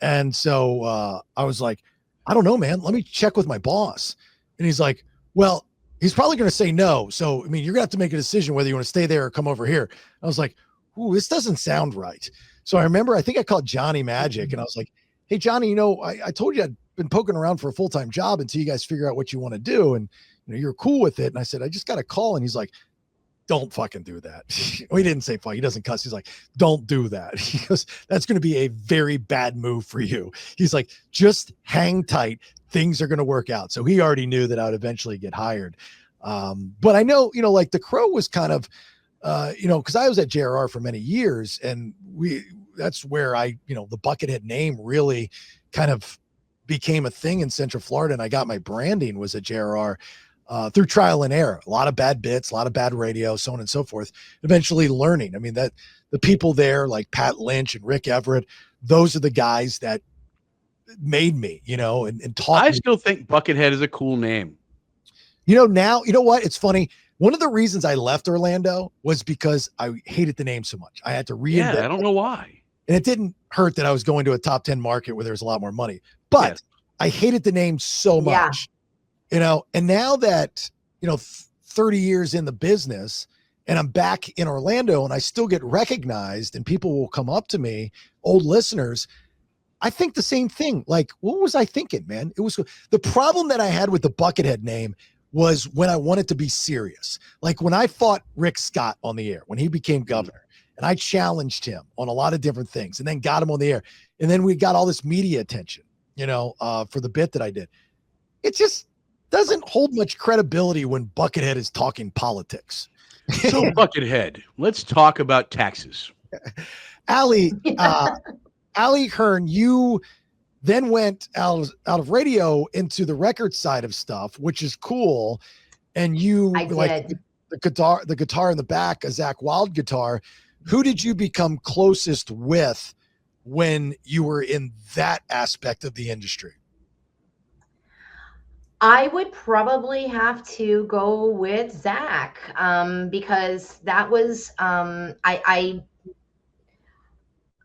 And so I was like, "I don't know, man. Let me check with my boss." And he's like, "Well, he's probably going to say no. So, I mean, you're going to have to make a decision whether you want to stay there or come over here." I was like, "Ooh, this doesn't sound right." So I remember, I think I called Johnny Magic and I was like, "Hey, Johnny, you know, I told you I'd been poking around for a full-time job until you guys figure out what you want to do. And, you know, you're cool with it." And I said, "I just got a call." And he's like, "Don't fucking do that." Well, he didn't say fuck. He doesn't cuss. He's like, "Don't do that." He goes, "That's going to be a very bad move for you." He's like, "Just hang tight. Things are going to work out." So he already knew that I would eventually get hired. But I know, you know, like the Crow was kind of, you know, because I was at JRR for many years, and that's where you know, the Buckethead name really kind of became a thing in Central Florida. And I got my branding was at JRR through trial and error, a lot of bad bits, a lot of bad radio, so on and so forth, eventually learning. I mean, that the people there like Pat Lynch and Rick Everett, those are the guys that made me, you know, and taught I me. still think Buckethead is a cool name. You know, now, you know what? It's funny. One of the reasons I left Orlando was because I hated the name so much. I had to reinvent. Yeah, I don't know why. And it didn't hurt that I was going to a top 10 market where there's a lot more money, but Yes. I hated the name so much, you know, and now that, you know, 30 years in the business and I'm back in Orlando and I still get recognized and people will come up to me, old listeners, I think the same thing. Like, what was I thinking, man? It was the problem that I had with the Buckethead name was when I wanted to be serious. Like when I fought Rick Scott on the air, when he became governor, and I challenged him on a lot of different things and then got him on the air. And then we got all this media attention, you know, for the bit that I did. It just doesn't hold much credibility when Buckethead is talking politics. So Buckethead, let's talk about taxes. Ally Hearn, you then went out of radio into the record side of stuff, which is cool. And you like did. the guitar in the back, a Zakk Wylde guitar. Who did you become closest with when you were in that aspect of the industry? I would probably have to go with Zakk, because that was I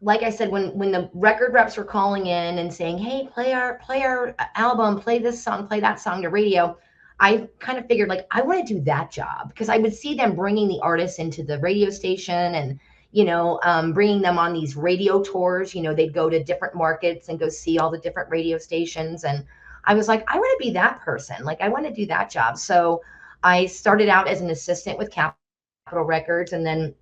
like I said, when the record reps were calling in and saying, "Hey, play our album, play this song, play that song" to radio, I kind of figured, like, I want to do that job, because I would see them bringing the artists into the radio station and, you know, bringing them on these radio tours. You know, they'd go to different markets and go see all the different radio stations. And I was like, I want to be that person. Like, I want to do that job. So I started out as an assistant with Capitol Records. And then,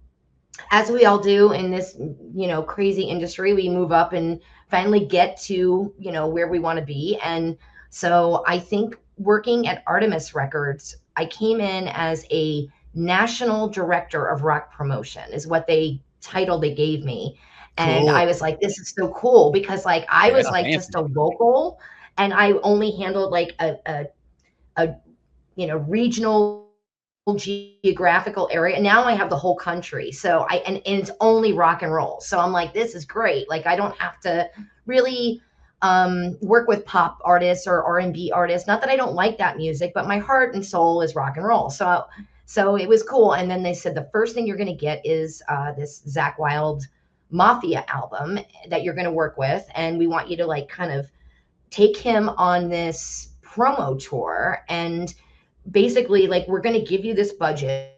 as we all do in this, you know, crazy industry, we move up and finally get to, you know, where we want to be. And so I think working at Artemis Records, I came in as a national director of rock promotion, is what title they gave me. And Cool. I was like, this is so cool, because like I was like just a local, and I only handled like a you know, regional geographical area. Now I have the whole country. So and it's only rock and roll. So I'm like, this is great. Like, I don't have to really work with pop artists or R&B artists. Not that I don't like that music, but my heart and soul is rock and roll. So it was cool. And then they said, the first thing you're going to get is this Zakk Wylde Mafia album that you're going to work with. And we want you to like kind of take him on this promo tour. And basically like, we're going to give you this budget.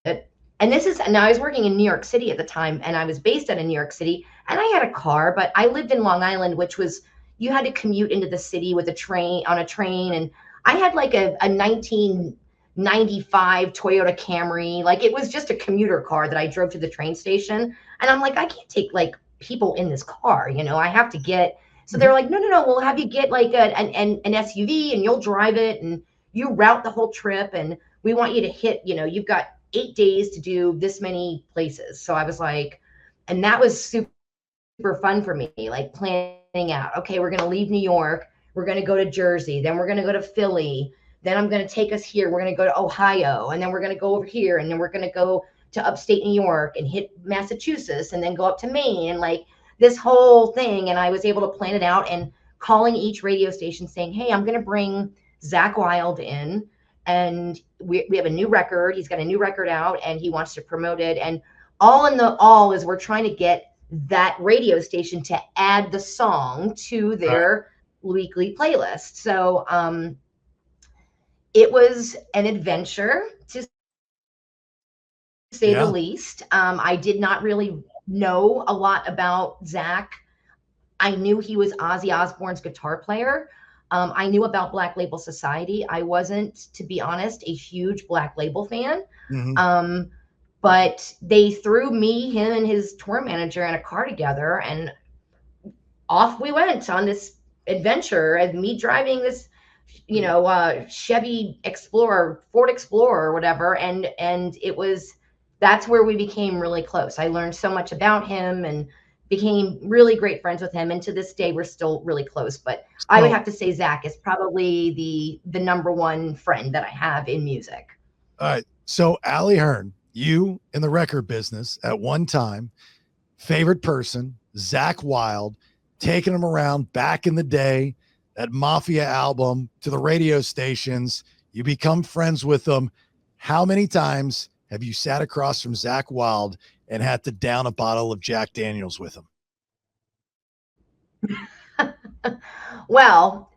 And this is, now I was working in New York City at the time, and I was based out of New York City, and I had a car, but I lived in Long Island, which was, you had to commute into the city with a train, on a train. And I had like a 1995 Toyota Camry. Like it was just a commuter car that I drove to the train station. And I'm like, I can't take like people in this car, you know, I have to get, so they're like, no, we'll have you get like an SUV and you'll drive it and you route the whole trip. And we want you to hit, you know, you've got 8 days to do this many places. So I was like, and that was super fun for me, like planning out, okay, we're going to leave New York. We're going to go to Jersey. Then we're going to go to Philly. Then I'm going to take us here. We're going to go to Ohio. And then we're going to go over here. And then we're going to go to upstate New York and hit Massachusetts and then go up to Maine and like this whole thing. And I was able to plan it out and calling each radio station saying, hey, I'm going to bring Zakk Wylde in. And we have a new record. He's got a new record out and he wants to promote it. And all is we're trying to get that radio station to add the song to their weekly playlist. So it was an adventure to say the least. I did not really know a lot about Zakk. I knew he was Ozzy Osbourne's guitar player. I knew about Black Label Society. I wasn't, to be honest, a huge Black Label fan. But they threw me, him, and his tour manager in a car together, and off we went on this adventure of me driving this, you know, Chevy Explorer, Ford Explorer or whatever. And that's where we became really close. I learned so much about him and became really great friends with him. And to this day, we're still really close. But I would have to say Zakk is probably the number one friend that I have in music. All right. So Ally Hearn, you in the record business at one time, favorite person, Zakk Wylde, taking him around back in the day, that Mafia album to the radio stations. You become friends with them. How many times have you sat across from Zakk Wylde and had to down a bottle of Jack Daniels with him? Well,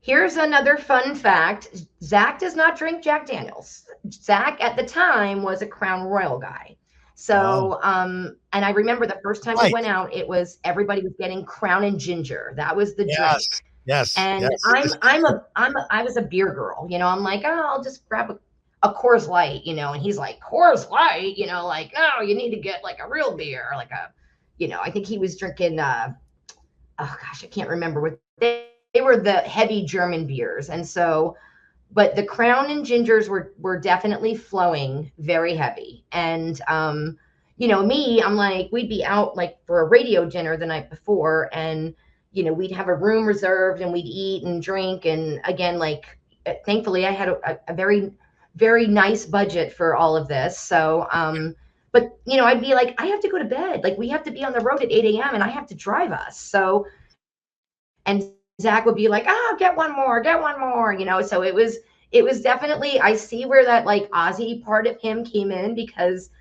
here's another fun fact. Zakk does not drink Jack Daniels. Zakk at the time was a Crown Royal guy. So, and I remember the first time we went out, everybody was getting Crown and Ginger. That was the drink. Yes. And I was a beer girl, you know, I'm like, oh, I'll just grab a Coors Light, you know, and he's like, Coors Light, you know, like, no, you need to get like a real beer, like a, you know, I think he was drinking, oh gosh, I can't remember what they were, the heavy German beers. And so, but the Crown and Gingers were definitely flowing very heavy. And, you know, me, I'm like, we'd be out like for a radio dinner the night before, and, you know, we'd have a room reserved and we'd eat and drink. And again, like, thankfully I had a very, very nice budget for all of this. So, but you know, I'd be like, I have to go to bed. Like we have to be on the road at 8 a.m. and I have to drive us. So, and Zakk would be like, get one more, you know? So it was definitely, I see where that like Ozzy part of him came in, because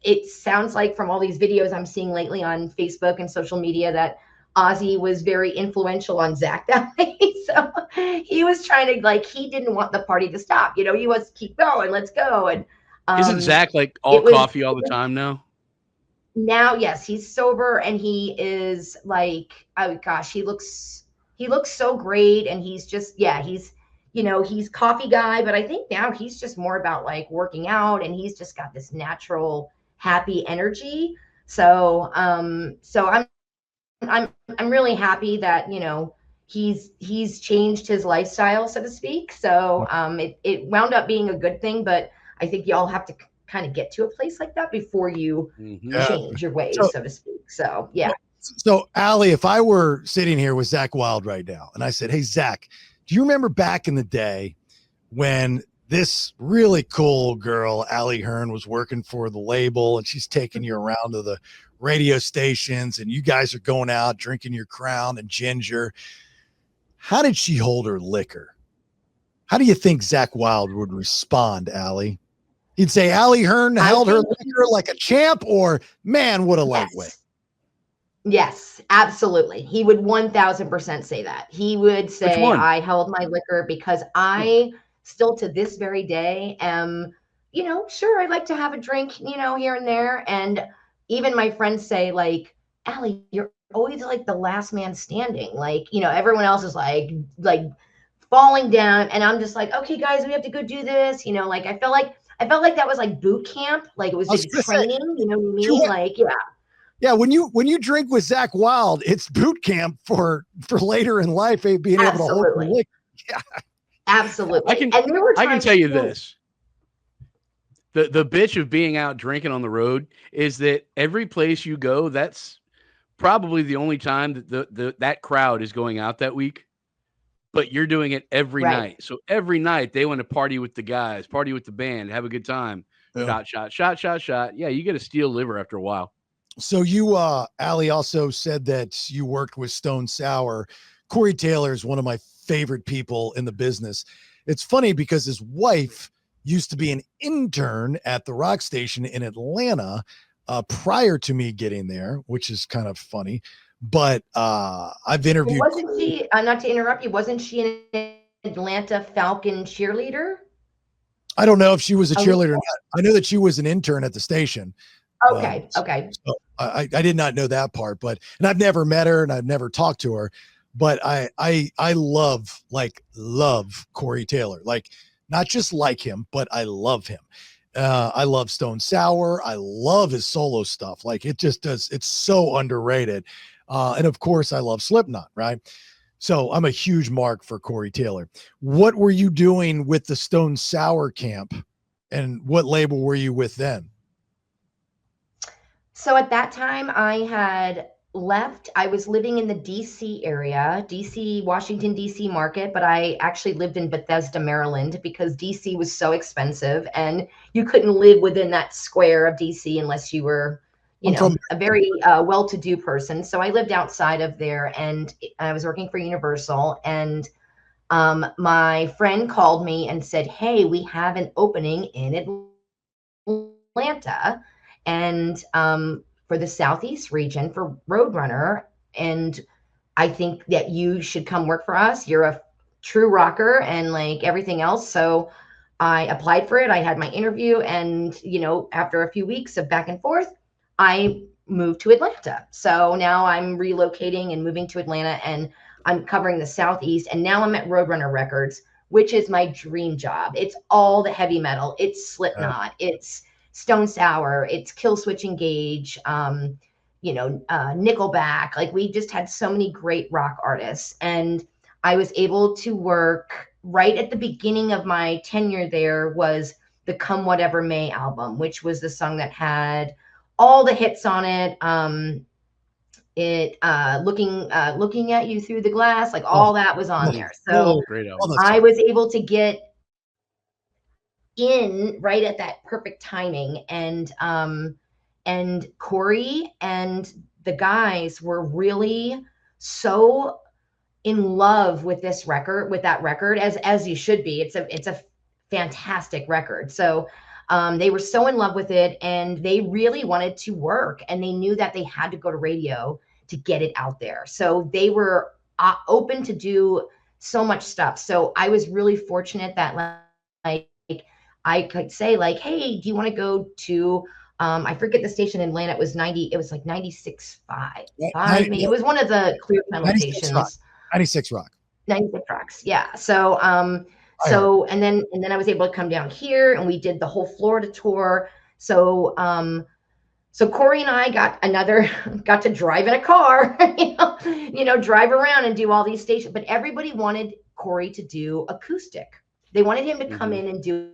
it sounds like from all these videos I'm seeing lately on Facebook and social media that Ozzy was very influential on Zakk that way. So he was trying to, like, he didn't want the party to stop. You know, he was keep going, let's go. And isn't Zakk like all coffee all the time now? Now, yes, he's sober and he is like, oh gosh, he looks so great. And he's just, he's, you know, he's coffee guy, but I think now he's just more about like working out, and he's just got this natural happy energy. So, I'm really happy that, you know, he's changed his lifestyle, so to speak. So it wound up being a good thing, but I think you all have to kind of get to a place like that before you change your ways, so to speak. So, yeah. So Ally, if I were sitting here with Zakk Wylde right now and I said, hey, Zakk, do you remember back in the day when this really cool girl, Ally Hearn, was working for the label and she's taking you around to the radio stations and you guys are going out drinking your Crown and Ginger? How did she hold her liquor? How do you think Zakk Wylde would respond, Ally? He'd say Ally Hearn held her liquor like a champ, or man, what a lightweight. Yes, absolutely. He would 1000% say that. He would Which say, one? I held my liquor because I still to this very day am, sure, I like to have a drink, here and there. And even my friends say, like, Allie, you're always like the last man standing. Like, everyone else is like falling down. And I'm just like, okay, guys, we have to go do this. Like I felt like that was like boot camp. Like it was I was like gonna say, training, you know what I you mean? Like, yeah. yeah, when you drink with Zakk Wylde, it's boot camp for later in life, being able to hold the Absolutely. liquor. Yeah. Absolutely. I can And there were I can times tell you too. this. The bitch of being out drinking on the road is that every place you go, that's probably the only time that that crowd is going out that week. But you're doing it every Right. night. So every night they want to party with the guys, party with the band, have a good time. Yeah. Shot, shot, shot, shot, shot. Yeah, you get a steel liver after a while. So you, Allie, also said that you worked with Stone Sour. Corey Taylor is one of my favorite people in the business. It's funny because his wife used to be an intern at the rock station in Atlanta prior to me getting there, which is kind of funny. But I've Well, interviewed. wasn't she, not to interrupt you, wasn't she an Atlanta Falcon cheerleader? I don't know if she was a Oh, cheerleader or not. I know that she was an intern at the station. okay. Okay. So I did not know that part, and I've never met her and I've never talked to her, but I love Corey Taylor, like not just like him, but I love him. I love Stone Sour. I love his solo stuff. Like it's so underrated. And of course I love Slipknot, right? So I'm a huge mark for Corey Taylor. What were you doing with the Stone Sour camp, and what label were you with then? So at that time, I had left. I was living in the DC area, DC, Washington, DC market, but I actually lived in Bethesda, Maryland because DC was so expensive and you couldn't live within that square of DC unless you were, I'm from a very well-to-do person. So I lived outside of there and I was working for Universal. And my friend called me and said, hey, we have an opening in Atlanta and for the Southeast region for Roadrunner. And I think that you should come work for us. You're a true rocker and like everything else. So I applied for it. I had my interview. And, after a few weeks of back and forth, I moved to Atlanta. So now I'm relocating and moving to Atlanta and I'm covering the Southeast. And now I'm at Roadrunner Records, which is my dream job. It's all the heavy metal. It's Slipknot. It's Stone Sour, it's Killswitch Engage, Nickelback. Like we just had so many great rock artists, and I was able to work right at the beginning of my tenure. There was the Come Whatever May album, which was the song that had all the hits on it. Looking at you through the glass, like all that was on there. So Great album. I was able to get in right at that perfect timing, and Corey and the guys were really so in love with this record, with that record, as you should be. It's a fantastic record. So they were so in love with it and they really wanted to work, and they knew that they had to go to radio to get it out there. So they were open to do so much stuff. So I was really fortunate that like I could say like, hey, do you want to go to, I forget the station in Atlanta. It was like 96.5. It was one of the clear channel 96 Rock. stations. 96 Rock. 96 Rocks. Yeah. So, and then I was able to come down here and we did the whole Florida tour. So, so Corey and I got to drive in a car, drive around and do all these stations, but everybody wanted Corey to do acoustic. They wanted him to come in and do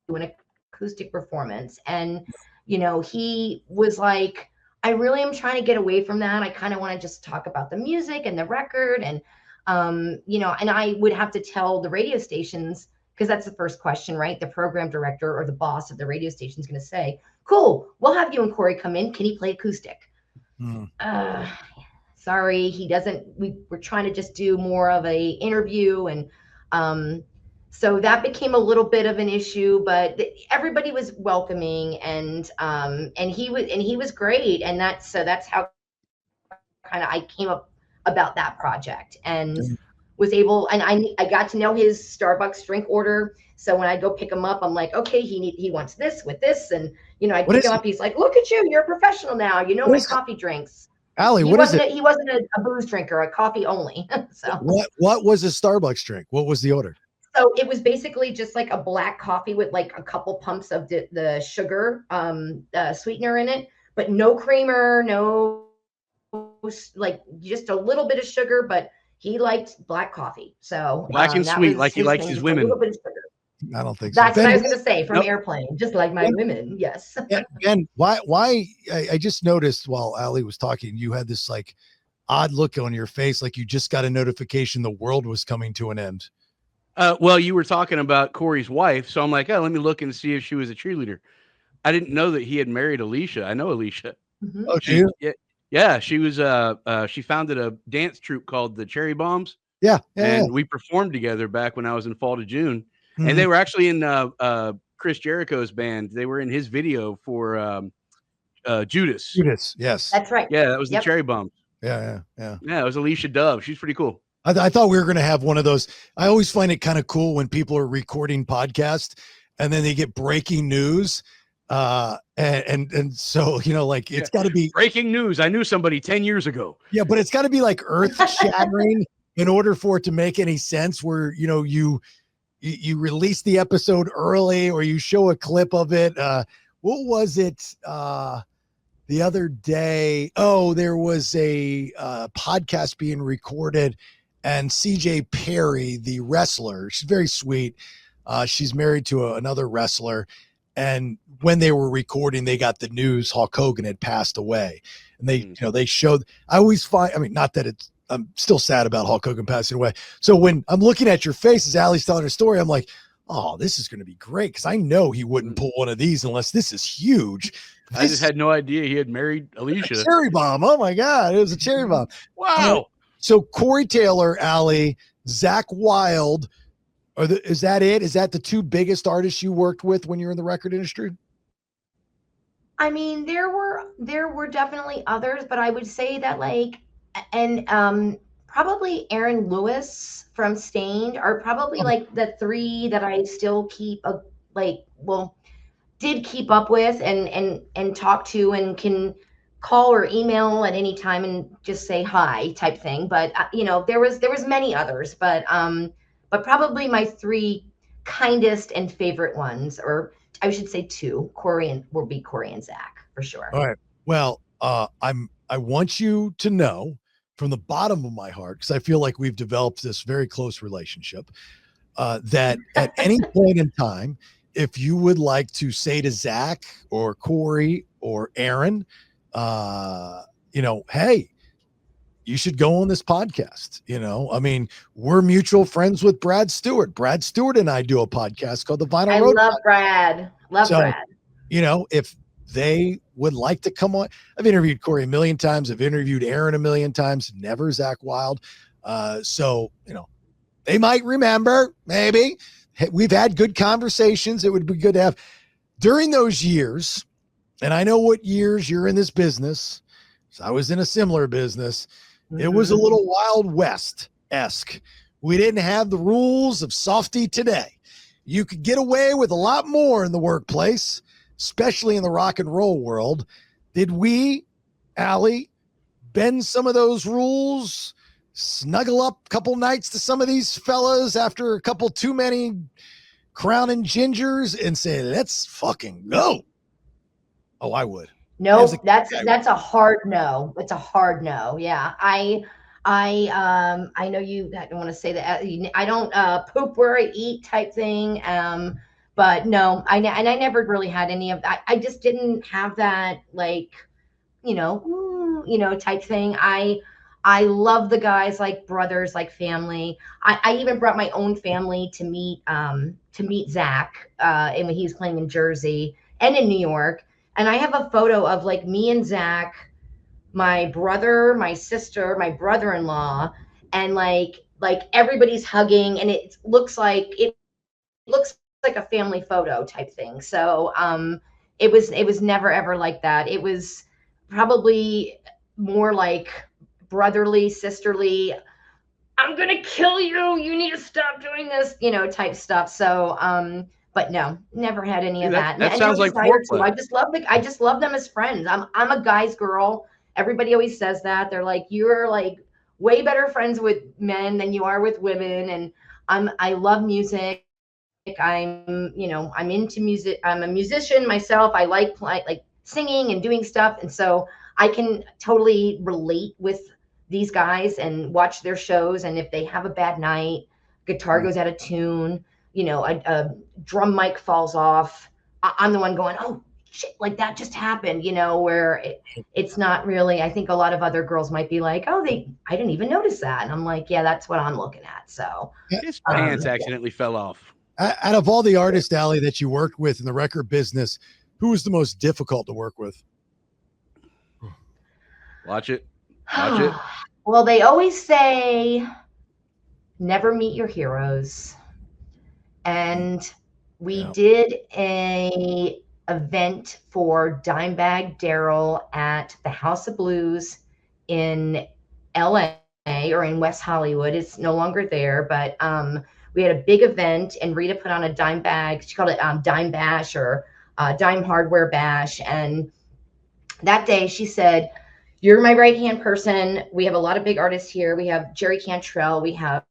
an acoustic performance. And, he was like, I really am trying to get away from that. I kind of want to just talk about the music and the record. And, and I would have to tell the radio stations, because that's the first question, right? The program director or the boss of the radio station is going to say, cool, we'll have you and Corey come in. Can he play acoustic? Sorry, he doesn't. We're trying to just do more of a interview. And, so that became a little bit of an issue, but everybody was welcoming, and he was great, and that's how kind of I came up about that project and was able, and I got to know his Starbucks drink order. So when I go pick him up, I'm like, okay, he wants this with this, and I What pick is him it? up. He's like, look at you, you're a professional now. You know What my is it? coffee drinks. Allie, He what is it? wasn't he wasn't a booze drinker, a coffee only. So What was a Starbucks drink? What was the order? so it was basically just like a black coffee with like a couple pumps of the sugar sweetener in it, but no creamer, no, like just a little bit of sugar. But he liked black coffee, so Black and that sweet, was like he his likes thing, his just a little women. bit of sugar. I don't think so. That's what I Ben, was going to say from Nope. Airplane, just like my women. Yes. Ben, why? I just noticed while Allie was talking, you had this like odd look on your face, like you just got a notification the world was coming to an end. Well, you were talking about Corey's wife, so I'm like, oh, let me look and see if she was a cheerleader. I didn't know that he had married Alicia. I know Alicia. Mhm. Oh, do you? Yeah, she was she founded a dance troupe called the Cherry Bombs, Yeah. and we performed together back when I was in Fall to June. Mhm. And they were actually in Chris Jericho's band. They were in his video for Judas. Judas, yes. That's right. Yeah, that was the Yep. Cherry Bombs. Yeah. Yeah, it was Alicia Dove. She's pretty cool. I thought we were going to have one of those. I always find it kind of cool when people are recording podcasts and then they get breaking news. And so, like it's got to be breaking news. I knew somebody 10 years ago. Yeah, but it's got to be like earth shattering in order for it to make any sense where, you release the episode early or you show a clip of it. What was it? The other day, there was a podcast being recorded and CJ Perry, the wrestler, she's very sweet. She's married to another wrestler. And when they were recording, they got the news Hulk Hogan had passed away. And they showed, I always find, not that I'm still sad about Hulk Hogan passing away. So when I'm looking at your face as Allie's telling her story, I'm like, oh, this is going to be great. Cause I know he wouldn't pull one of these unless this is huge. I just had no idea he had married Alicia. Cherry bomb. Oh my God. It was a cherry bomb. Wow. So Corey Taylor, Ally, Zakk Wylde, is that it? Is that the two biggest artists you worked with when you're in the record industry? There were definitely others, but I would say that probably Aaron Lewis from Stained are probably like the three that I still did keep up with and talk to and can call or email at any time and just say hi type thing. But there was many others, but probably my three kindest and favorite ones, or I should say two, Corey and Zakk for sure. All right. Well, I want you to know from the bottom of my heart, because I feel like we've developed this very close relationship, that at any point in time, if you would like to say to Zakk or Corey or Aaron, hey, you should go on this podcast. We're mutual friends with Brad Stewart. Brad Stewart and I do a podcast called The Vinyl Road. I love Brad. Brad. If they would like to come on, I've interviewed Corey a million times. I've interviewed Aaron a million times, never Zakk Wylde. So, they might remember, maybe. We've had good conversations. It would be good to have during those years. And I know what years you're in this business. So I was in a similar business. It was a little Wild West-esque. We didn't have the rules of softy today. You could get away with a lot more in the workplace, especially in the rock and roll world. Did we, Allie, bend some of those rules, snuggle up a couple nights to some of these fellas after a couple too many Crown and Gingers and say, let's fucking go? Oh, I would. No, that's a hard no. It's a hard no. Yeah. I know you don't want to say that. I don't poop where I eat type thing. But no, I never really had any of that. I just didn't have that type thing. I love the guys like brothers, like family. I even brought my own family to meet Zakk, and when he's playing in Jersey and in New York. And I have a photo of me and Zakk, my brother, my sister, my brother-in-law, and everybody's hugging, and it looks like a family photo type thing. So it was never ever like that. It was probably more like brotherly, sisterly, I'm gonna kill you, you need to stop doing this, type stuff. So but no, never had any of that. That And sounds no like desire to. foreplay. I just love them as friends. I'm a guy's girl. Everybody always says that. They're like, you're like way better friends with men than you are with women. And I love music. I'm into music. I'm a musician myself. I like singing and doing stuff. And so I can totally relate with these guys and watch their shows. And if they have a bad night, guitar goes out of tune, a drum mic falls off, I'm the one going, oh shit, like that just happened, where it's not really. I think a lot of other girls might be like, oh, I didn't even notice that. And I'm like, yeah, that's what I'm looking at. So His pants accidentally fell off. Out of all the artists, Ally, that you worked with in the record business, who was the most difficult to work with? Watch it. Watch it. Well, they always say never meet your heroes. And we did a event for Dimebag Darrell at the House of Blues in LA, or in West Hollywood. It's no longer there, but we had a big event, and Rita put on a dime bag. She called it Dime Bash, or Dime Hardware Bash. And that day she said, you're my right-hand person. We have a lot of big artists here. We have Jerry Cantrell. We have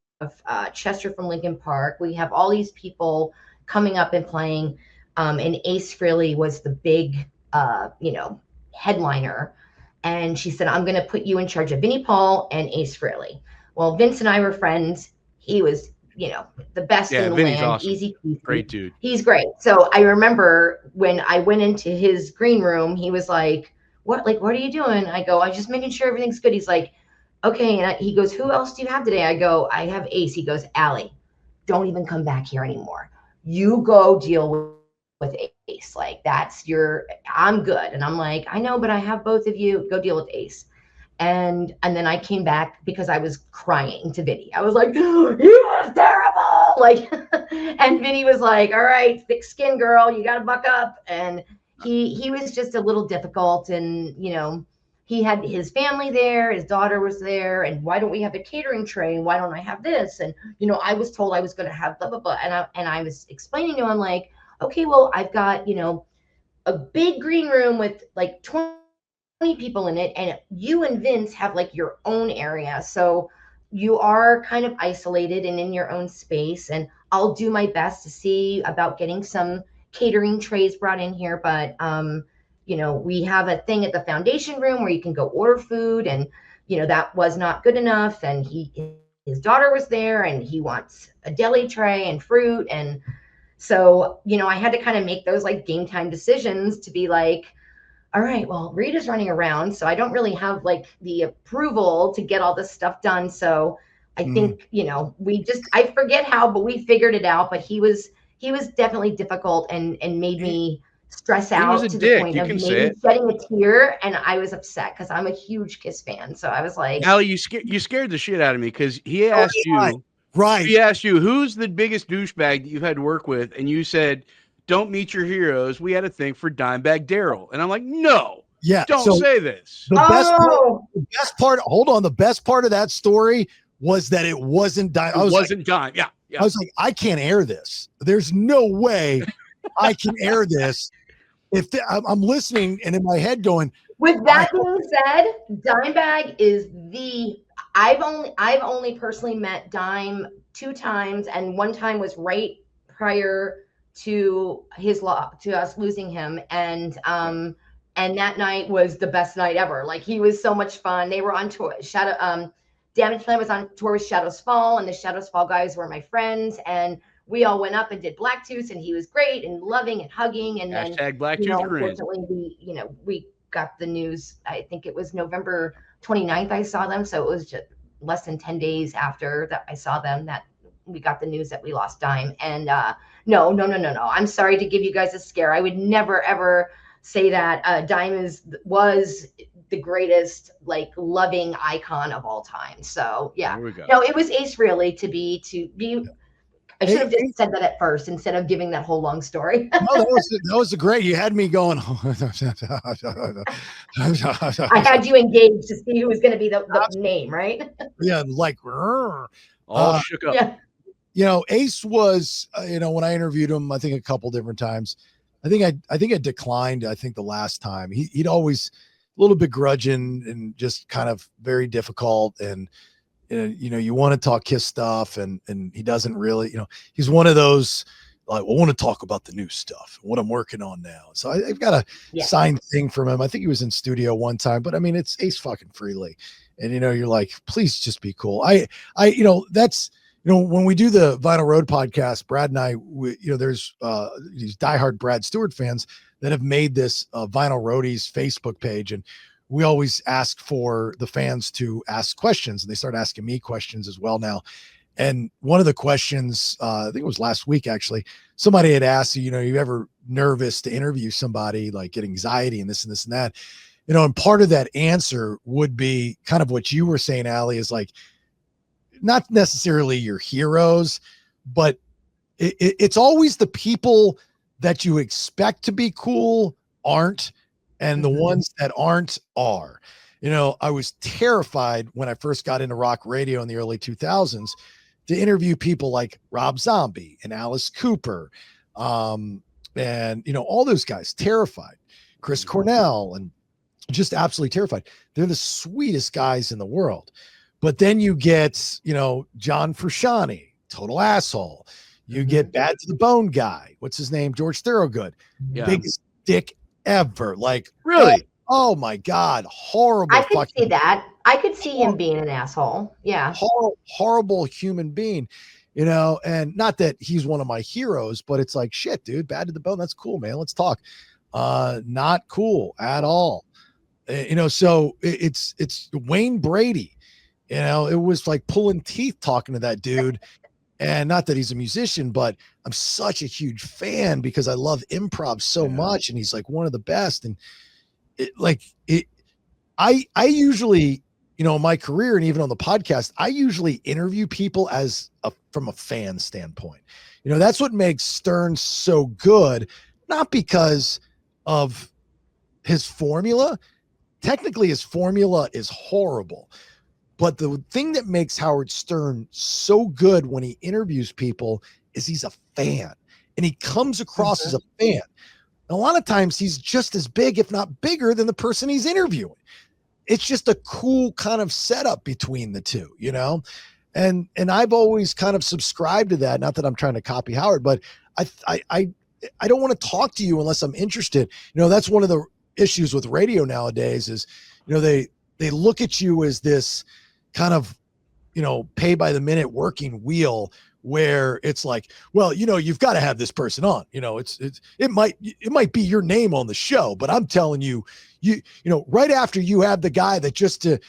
Chester from Linkin Park. We have all these people coming up and playing. And Ace Frehley was the big, headliner. And she said, I'm going to put you in charge of Vinnie Paul and Ace Frehley. Well, Vince and I were friends. He was, the best in the Vinny's land. awesome. Easy. Great dude. He's great. So I remember when I went into his green room, he was like, what are you doing? I go, I'm just making sure everything's good. He's like, okay. And he goes, who else do you have today? I go, I have Ace. He goes, Ally, don't even come back here anymore. You go deal with Ace. Like, I'm good. And I'm like, I know, but I have both of you. Go deal with Ace. And then I came back because I was crying to Vinny. I was like, he was terrible. Like, and Vinny was like, all right, thick skin girl, you got to buck up. And he was just a little difficult. And, he had his family there, his daughter was there. And why don't we have a catering tray? And why don't I have this? And, I was told I was going to have blah, blah, blah. And I was explaining to him, like, okay, well, I've got, a big green room with like 20 people in it, and you and Vince have like your own area. So you are kind of isolated and in your own space. And I'll do my best to see about getting some catering trays brought in here. But, we have a thing at the foundation room where you can go order food, and, that was not good enough. And his daughter was there, and he wants a deli tray and fruit. And so, I had to kind of make those like game time decisions to be like, all right, well, Rita's running around, so I don't really have like the approval to get all this stuff done. So I think, I forget how, but we figured it out. But he was definitely difficult and made me stress out to the point of maybe shedding a tear. And I was upset because I'm a huge Kiss fan. So I was like, Ally, you scared the shit out of me, because he asked you, right? He asked you, who's the biggest douchebag that you've had to work with, and you said, don't meet your heroes. We had a thing for Dimebag Darrell. And I'm like, no, don't say this. The best part, hold on. The best part of that story was that it wasn't Dime. It wasn't Dime. Yeah. I was like, I can't air this. There's no way I can air this. I'm listening and in my head going, with that being said, Dimebag is I've only personally met Dime 2 times, and one time was right prior to us losing him. And that night was the best night ever. Like, he was so much fun. They were on tour. Damage Plan was on tour with Shadows Fall, and the Shadows Fall guys were my friends. And we all went up and did Blacktooth, and he was great and loving and hugging. And Hashtag then, Blacktooth unfortunately, we got the news. I think it was November 29th I saw them. So it was just less than 10 days after that I saw them that we got the news that we lost Dime. And no. I'm sorry to give you guys a scare. I would never, ever say that. Dime was the greatest, like, loving icon of all time. So yeah, no, it was Ace Frehley to be I should have just said that at first instead of giving that whole long story. No, that was great. You had me going. I had you engaged to see who was going to be the name, right? Yeah, like All shook up. Yeah. you know, Ace was, when I interviewed him, I think a couple different times. I think I declined. I think the last time he'd always a little begrudging and just kind of very difficult. And you want to talk Kiss stuff, and he doesn't really. He's one of those like, I want to talk about the new stuff, what I'm working on now. So I've got a signed thing from him. I think he was in studio one time, but I mean, it's Ace fucking Frehley, and you're like, please just be cool. That's. When we do the Vinyl Road podcast, Brad and I, there's these diehard Brad Stewart fans that have made this Vinyl Roadies Facebook page. And we always ask for the fans to ask questions, and they start asking me questions as well now. And one of the questions, I think it was last week, actually, somebody had asked, you ever nervous to interview somebody, like get anxiety and this and this and that, and part of that answer would be kind of what you were saying, Ally, is like, not necessarily your heroes, but it's always the people that you expect to be cool aren't, and the ones that aren't are. I was terrified when I first got into rock radio in the early 2000s to interview people like Rob Zombie and Alice Cooper, and all those guys. Terrified. Chris Cornell, and just absolutely terrified. They're the sweetest guys in the world. But then you get, John Frusciante, total asshole. You get Bad to the Bone guy. What's his name? George Thorogood. Yeah. Biggest dick ever. Like, really? Oh my God. Horrible. I could see that. I could see him being an asshole. Yeah. Horrible human being, and not that he's one of my heroes, but it's like, shit, dude, Bad to the Bone. That's cool, man. Let's talk. Not cool at all. So it's Wayne Brady. It was like pulling teeth talking to that dude. And not that he's a musician, but I'm such a huge fan because I love improv so much. And he's like one of the best. And I usually, in my career and even on the podcast, I usually interview people from a fan standpoint. That's what makes Stern so good, not because of his formula. Technically, his formula is horrible. But the thing that makes Howard Stern so good when he interviews people is he's a fan, and he comes across as a fan. And a lot of times he's just as big, if not bigger, than the person he's interviewing. It's just a cool kind of setup between the two, and I've always kind of subscribed to that. Not that I'm trying to copy Howard, but I don't want to talk to you unless I'm interested. That's one of the issues with radio nowadays is, they look at you as this kind of, pay by the minute working wheel where it's like, well, you've got to have this person on, it might be your name on the show, but I'm telling you, right after you have the guy that just, the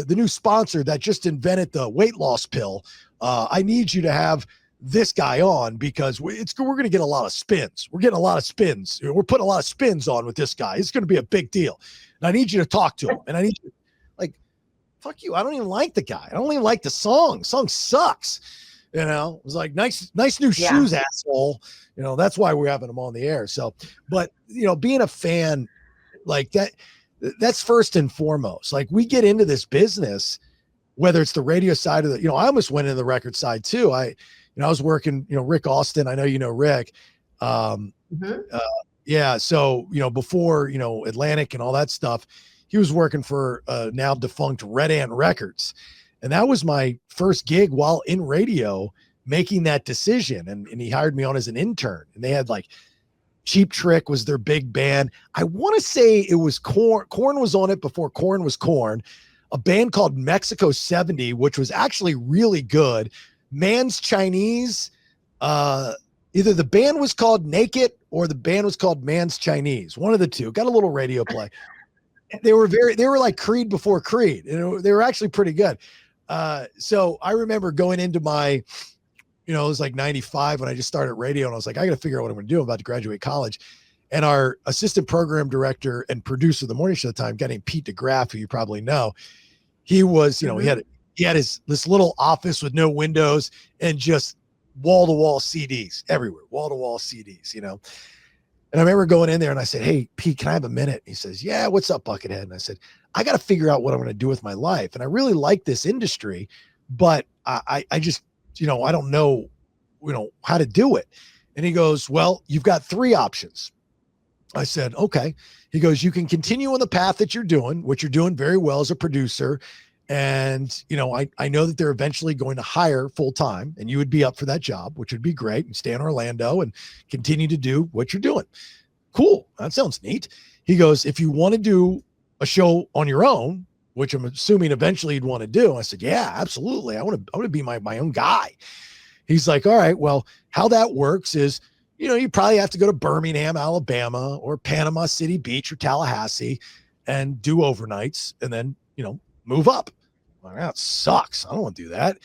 new sponsor that just invented the weight loss pill, I need you to have this guy on because we're going to get a lot of spins. We're getting a lot of spins. We're putting a lot of spins on with this guy. It's going to be a big deal. And I need you to talk to him. And I need you, fuck you. I don't even like the guy. I don't even like the song. The song sucks. It was like, nice new shoes, asshole. That's why we're having him on the air. So, but being a fan like that's first and foremost. Like we get into this business, whether it's the radio side of the, I almost went into the record side too. I was working, Rick Austin. I know, Rick. Yeah. So, before, Atlantic and all that stuff, he was working for now defunct Red Ant Records. And that was my first gig while in radio making that decision. And he hired me on as an intern. And they had like Cheap Trick was their big band. I want to say it was Korn. Korn was on it before Korn was Korn. A band called Mexico 70, which was actually really good. Man's Chinese. Either the band was called Naked or the band was called Man's Chinese. One of the two. Got a little radio play. They were like Creed before Creed. They were actually pretty good. So I remember going into my, it was like 95 when I just started radio, and I was like, I got to figure out what I'm going to do. I'm about to graduate college. And our assistant program director and producer of the morning show at the time, a guy named Pete DeGraff, who you probably know, he was, he had this little office with no windows and just wall-to-wall CDs everywhere, wall-to-wall CDs, And I remember going in there and I said, "Hey, Pete, can I have a minute?" He says, "Yeah, what's up, Buckethead?" And I said, "I got to figure out what I'm going to do with my life. And I really like this industry, but I just, I don't know, how to do it." And he goes, "Well, you've got 3 options." I said, "Okay." He goes, "You can continue on the path that you're doing, which you're doing very well as a producer. And, I know that they're eventually going to hire full time and you would be up for that job, which would be great, and stay in Orlando and continue to do what you're doing." Cool. That sounds neat. He goes, "If you want to do a show on your own," which I'm assuming eventually you'd want to do. I said, "Yeah, absolutely. I want to be my own guy." He's like, "All right, well, how that works is, you probably have to go to Birmingham, Alabama, or Panama City Beach or Tallahassee and do overnights and then, move up." I'm like, "That sucks. I don't want to do that."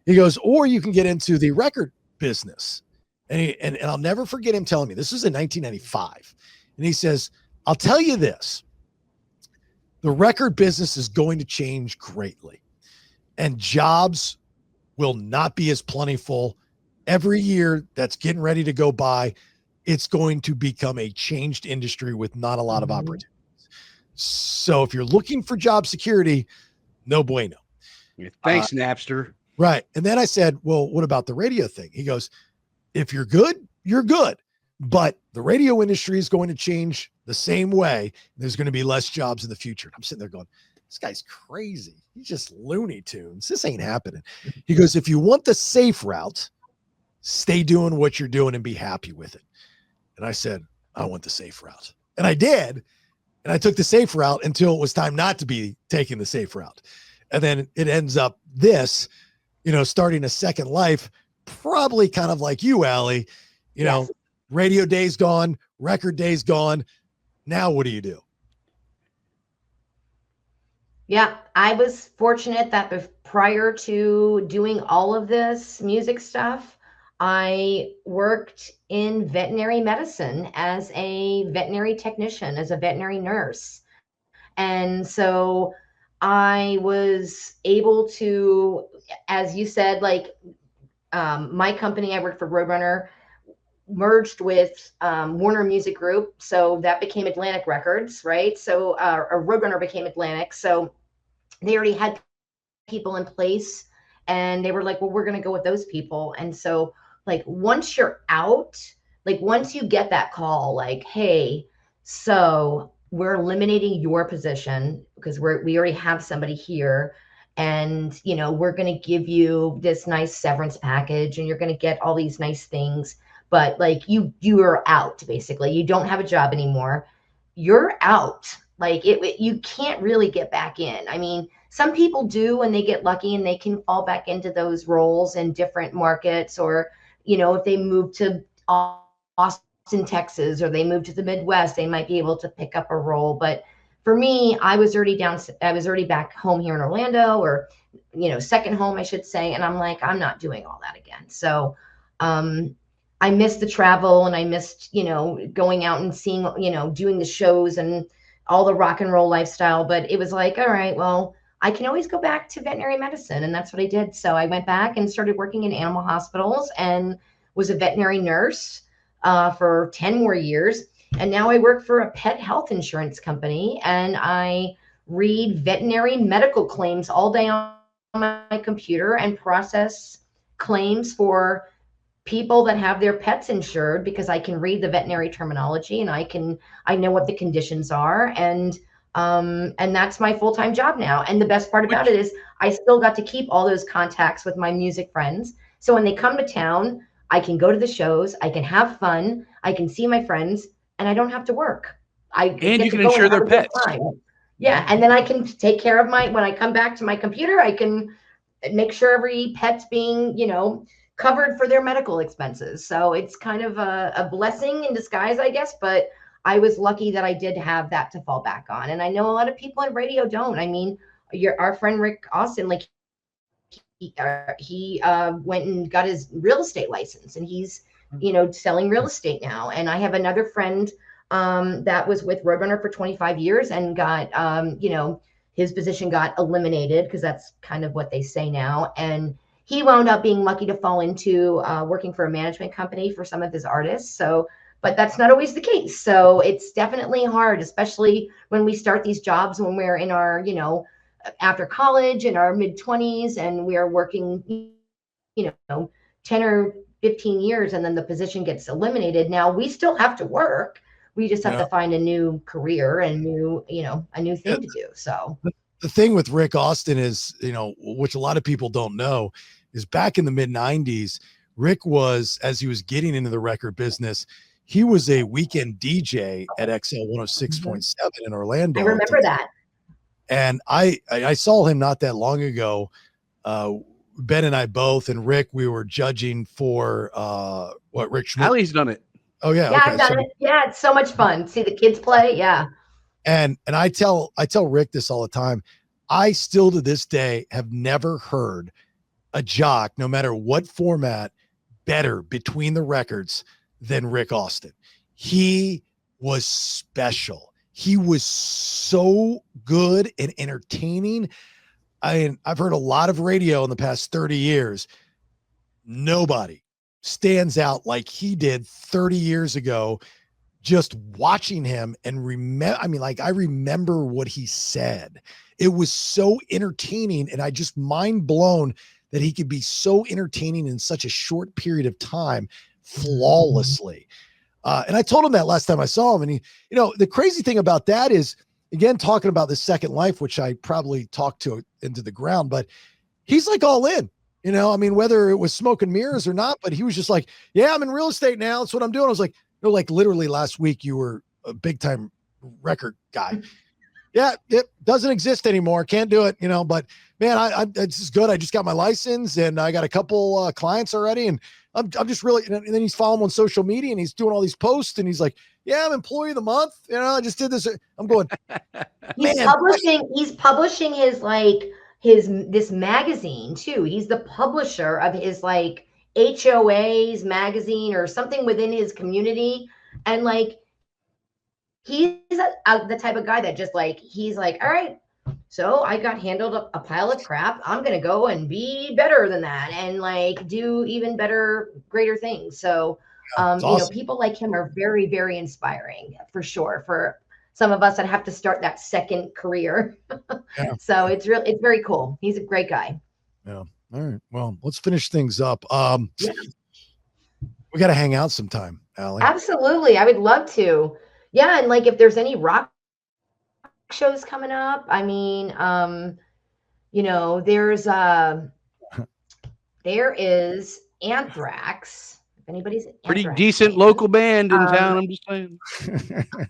He goes, "Or you can get into the record business." And I'll never forget him telling me, this was in 1995. And he says, "I'll tell you this, the record business is going to change greatly and jobs will not be as plentiful. Every year that's getting ready to go by, it's going to become a changed industry with not a lot of opportunities. So if you're looking for job security, no bueno." Thanks, Napster. Right. And then I said, "Well, what about the radio thing?" He goes, "If you're good, you're good. But the radio industry is going to change the same way. There's going to be less jobs in the future." And I'm sitting there going, this guy's crazy. He's just Looney Tunes. This ain't happening. He goes, "If you want the safe route, stay doing what you're doing and be happy with it." And I said, "I want the safe route." And I did. And I took the safe route until it was time not to be taking the safe route. And then it ends up this, starting a second life, probably kind of like you, Ally, Yes. Radio days gone, record days gone. Now what do you do? Yeah, I was fortunate that prior to doing all of this music stuff, I worked in veterinary medicine as a veterinary technician, as a veterinary nurse. And so I was able to, as you said, like my company, I worked for Roadrunner, merged with Warner Music Group. So that became Atlantic Records, right? So Roadrunner became Atlantic. So they already had people in place and they were like, "Well, we're going to go with those people." And so like once you're out, like once you get that call, like, "Hey, so we're eliminating your position because we already have somebody here, and we're going to give you this nice severance package and you're going to get all these nice things, but like you are out, basically. You don't have a job anymore. You're out." Like you can't really get back in. I mean, some people do when they get lucky and they can fall back into those roles in different markets, or if they move to Austin, Texas, or they move to the Midwest, they might be able to pick up a role. But for me, I was already back home here in Orlando, or second home, I should say. And I'm like, I'm not doing all that again. So I missed the travel and I missed, going out and seeing, doing the shows and all the rock and roll lifestyle. But it was like, all right, well, I can always go back to veterinary medicine. And that's what I did. So I went back and started working in animal hospitals and was a veterinary nurse for 10 more years. And now I work for a pet health insurance company and I read veterinary medical claims all day on my computer and process claims for people that have their pets insured, because I can read the veterinary terminology and I know what the conditions are. And that's my full-time job now. And the best part about it is I still got to keep all those contacts with my music friends. So when they come to town, I can go to the shows, I can have fun, I can see my friends, and I don't have to work. And you can insure their pets. Yeah. And then I can take care of when I come back to my computer, I can make sure every pet's being, covered for their medical expenses. So it's kind of a blessing in disguise, I guess. But I was lucky that I did have that to fall back on. And I know a lot of people in radio don't. I mean, our friend Rick Austin, like he went and got his real estate license and he's, selling real estate now. And I have another friend that was with Roadrunner for 25 years and got, his position got eliminated because that's kind of what they say now. And he wound up being lucky to fall into working for a management company for some of his artists. So, but that's not always the case. So it's definitely hard, especially when we start these jobs when we're in our, after college in our mid 20s and we're working, 10 or 15 years and then the position gets eliminated. Now we still have to work. We just have to find a new career and a new thing to do. So the thing with Rick Austin is, which a lot of people don't know, is back in the mid 90s, Rick was, as he was getting into the record business, he was a weekend DJ at XL 106.7 in Orlando. I remember that. And I saw him not that long ago. Ben and I both, and Rick, we were judging for Rick Schmidt. Ally's done it. Oh yeah. Yeah, okay. I've done it. Yeah, it's so much fun. See the kids play. Yeah. And I tell Rick this all the time. I still to this day have never heard a jock, no matter what format, better between the records than Rick Austin. He was special. He was so good and entertaining. I've heard a lot of radio in the past 30 years. Nobody stands out like he did 30 years ago. Just watching him and I remember what he said. It was so entertaining, and I just mind blown that he could be so entertaining in such a short period of time, flawlessly. And I told him that last time I saw him, and he, the crazy thing about that is, again, talking about the second life, which I probably talked to into the ground, but he's like all in, whether it was smoke and mirrors or not, but he was just like, yeah, I'm in real estate now. That's what I'm doing. I was like, no, like literally last week you were a big time record guy. Yeah, it doesn't exist anymore. Can't do it, but man, it's just good. I just got my license and I got a couple clients already, and I'm just really, and then he's following him on social media and he's doing all these posts and he's like, yeah, I'm employee of the month. I just did this. I'm going, he's publishing this magazine too. He's the publisher of his HOA's magazine or something within his community. And he's the type of guy that just he's like, all right, so I got handled a pile of crap. I'm going to go and be better than that and do even better, greater things. So, awesome. People like him are very, very inspiring for sure. For some of us that have to start that second career. Yeah. So it's very cool. He's a great guy. Yeah. All right. Well, let's finish things up. We got to hang out sometime, Ally. Absolutely. I would love to. Yeah. And if there's any rock shows coming up, there is Anthrax. If anybody's pretty decent local band in town, I'm just saying.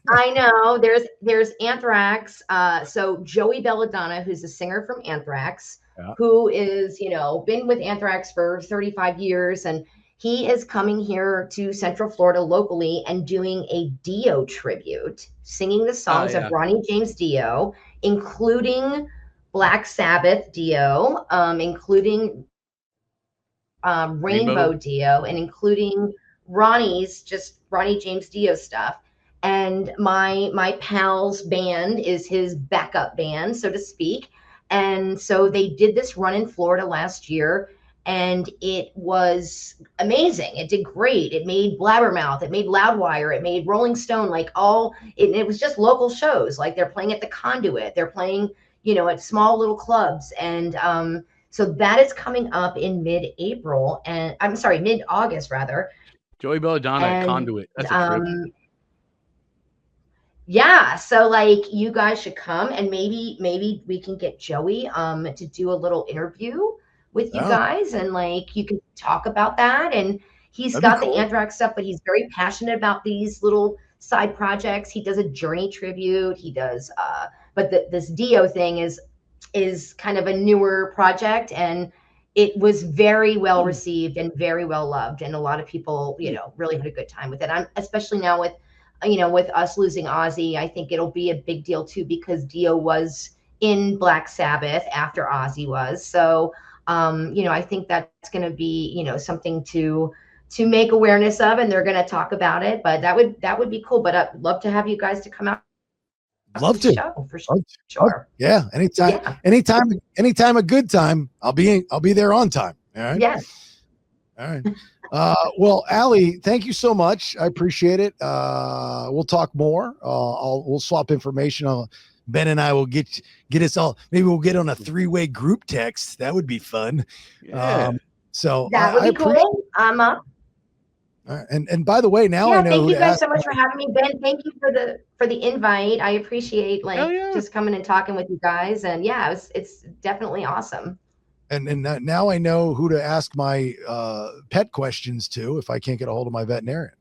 I know there's Anthrax. So Joey Belladonna, who's a singer from Anthrax, who is, been with Anthrax for 35 years. And he is coming here to Central Florida locally and doing a Dio tribute, singing the songs of Ronnie James Dio, including Black Sabbath Dio, including Rainbow Dio, and including Ronnie James Dio stuff. And my pal's band is his backup band, so to speak. And so they did this run in Florida last year, and it was amazing. It did great. It made Blabbermouth, it made Loudwire, it made Rolling Stone, it was just local shows. They're playing at the Conduit, they're playing, at small little clubs. And so that is coming up in mid-April, and I'm sorry, mid-August rather. Joey Belladonna at Conduit. That's a trip. Yeah, so you guys should come, and maybe we can get Joey to do a little interview with you guys, and you can talk about that. And he's got the Anthrax stuff, but he's very passionate about these little side projects. He does a Journey tribute. He does, but this Dio thing is kind of a newer project, and it was very well received and very well loved, and a lot of people, really had a good time with it. I'm especially now with us losing Ozzy, I think it'll be a big deal too, because Dio was in Black Sabbath after Ozzy was. So, I think that's going to be, something to make awareness of, and they're going to talk about it. But that would be cool. But I'd love to have you guys to come out. Love to. Show, for sure. Yeah. Anytime a good time, I'll be there on time. All right. Yes. All right. Well, Ally, thank you so much. I appreciate it. We'll talk more. We'll swap information. Ben and I will get us all. Maybe we'll get on a 3-way group text. That would be fun. Yeah. So That would be cool. I'm up. And by the way, now Yeah, I know thank who you to guys ask. so much for having me, Ben. Thank you for the invite. I appreciate just coming and talking with you guys. And yeah, it's definitely awesome. And now I know who to ask my pet questions to if I can't get a hold of my veterinarian.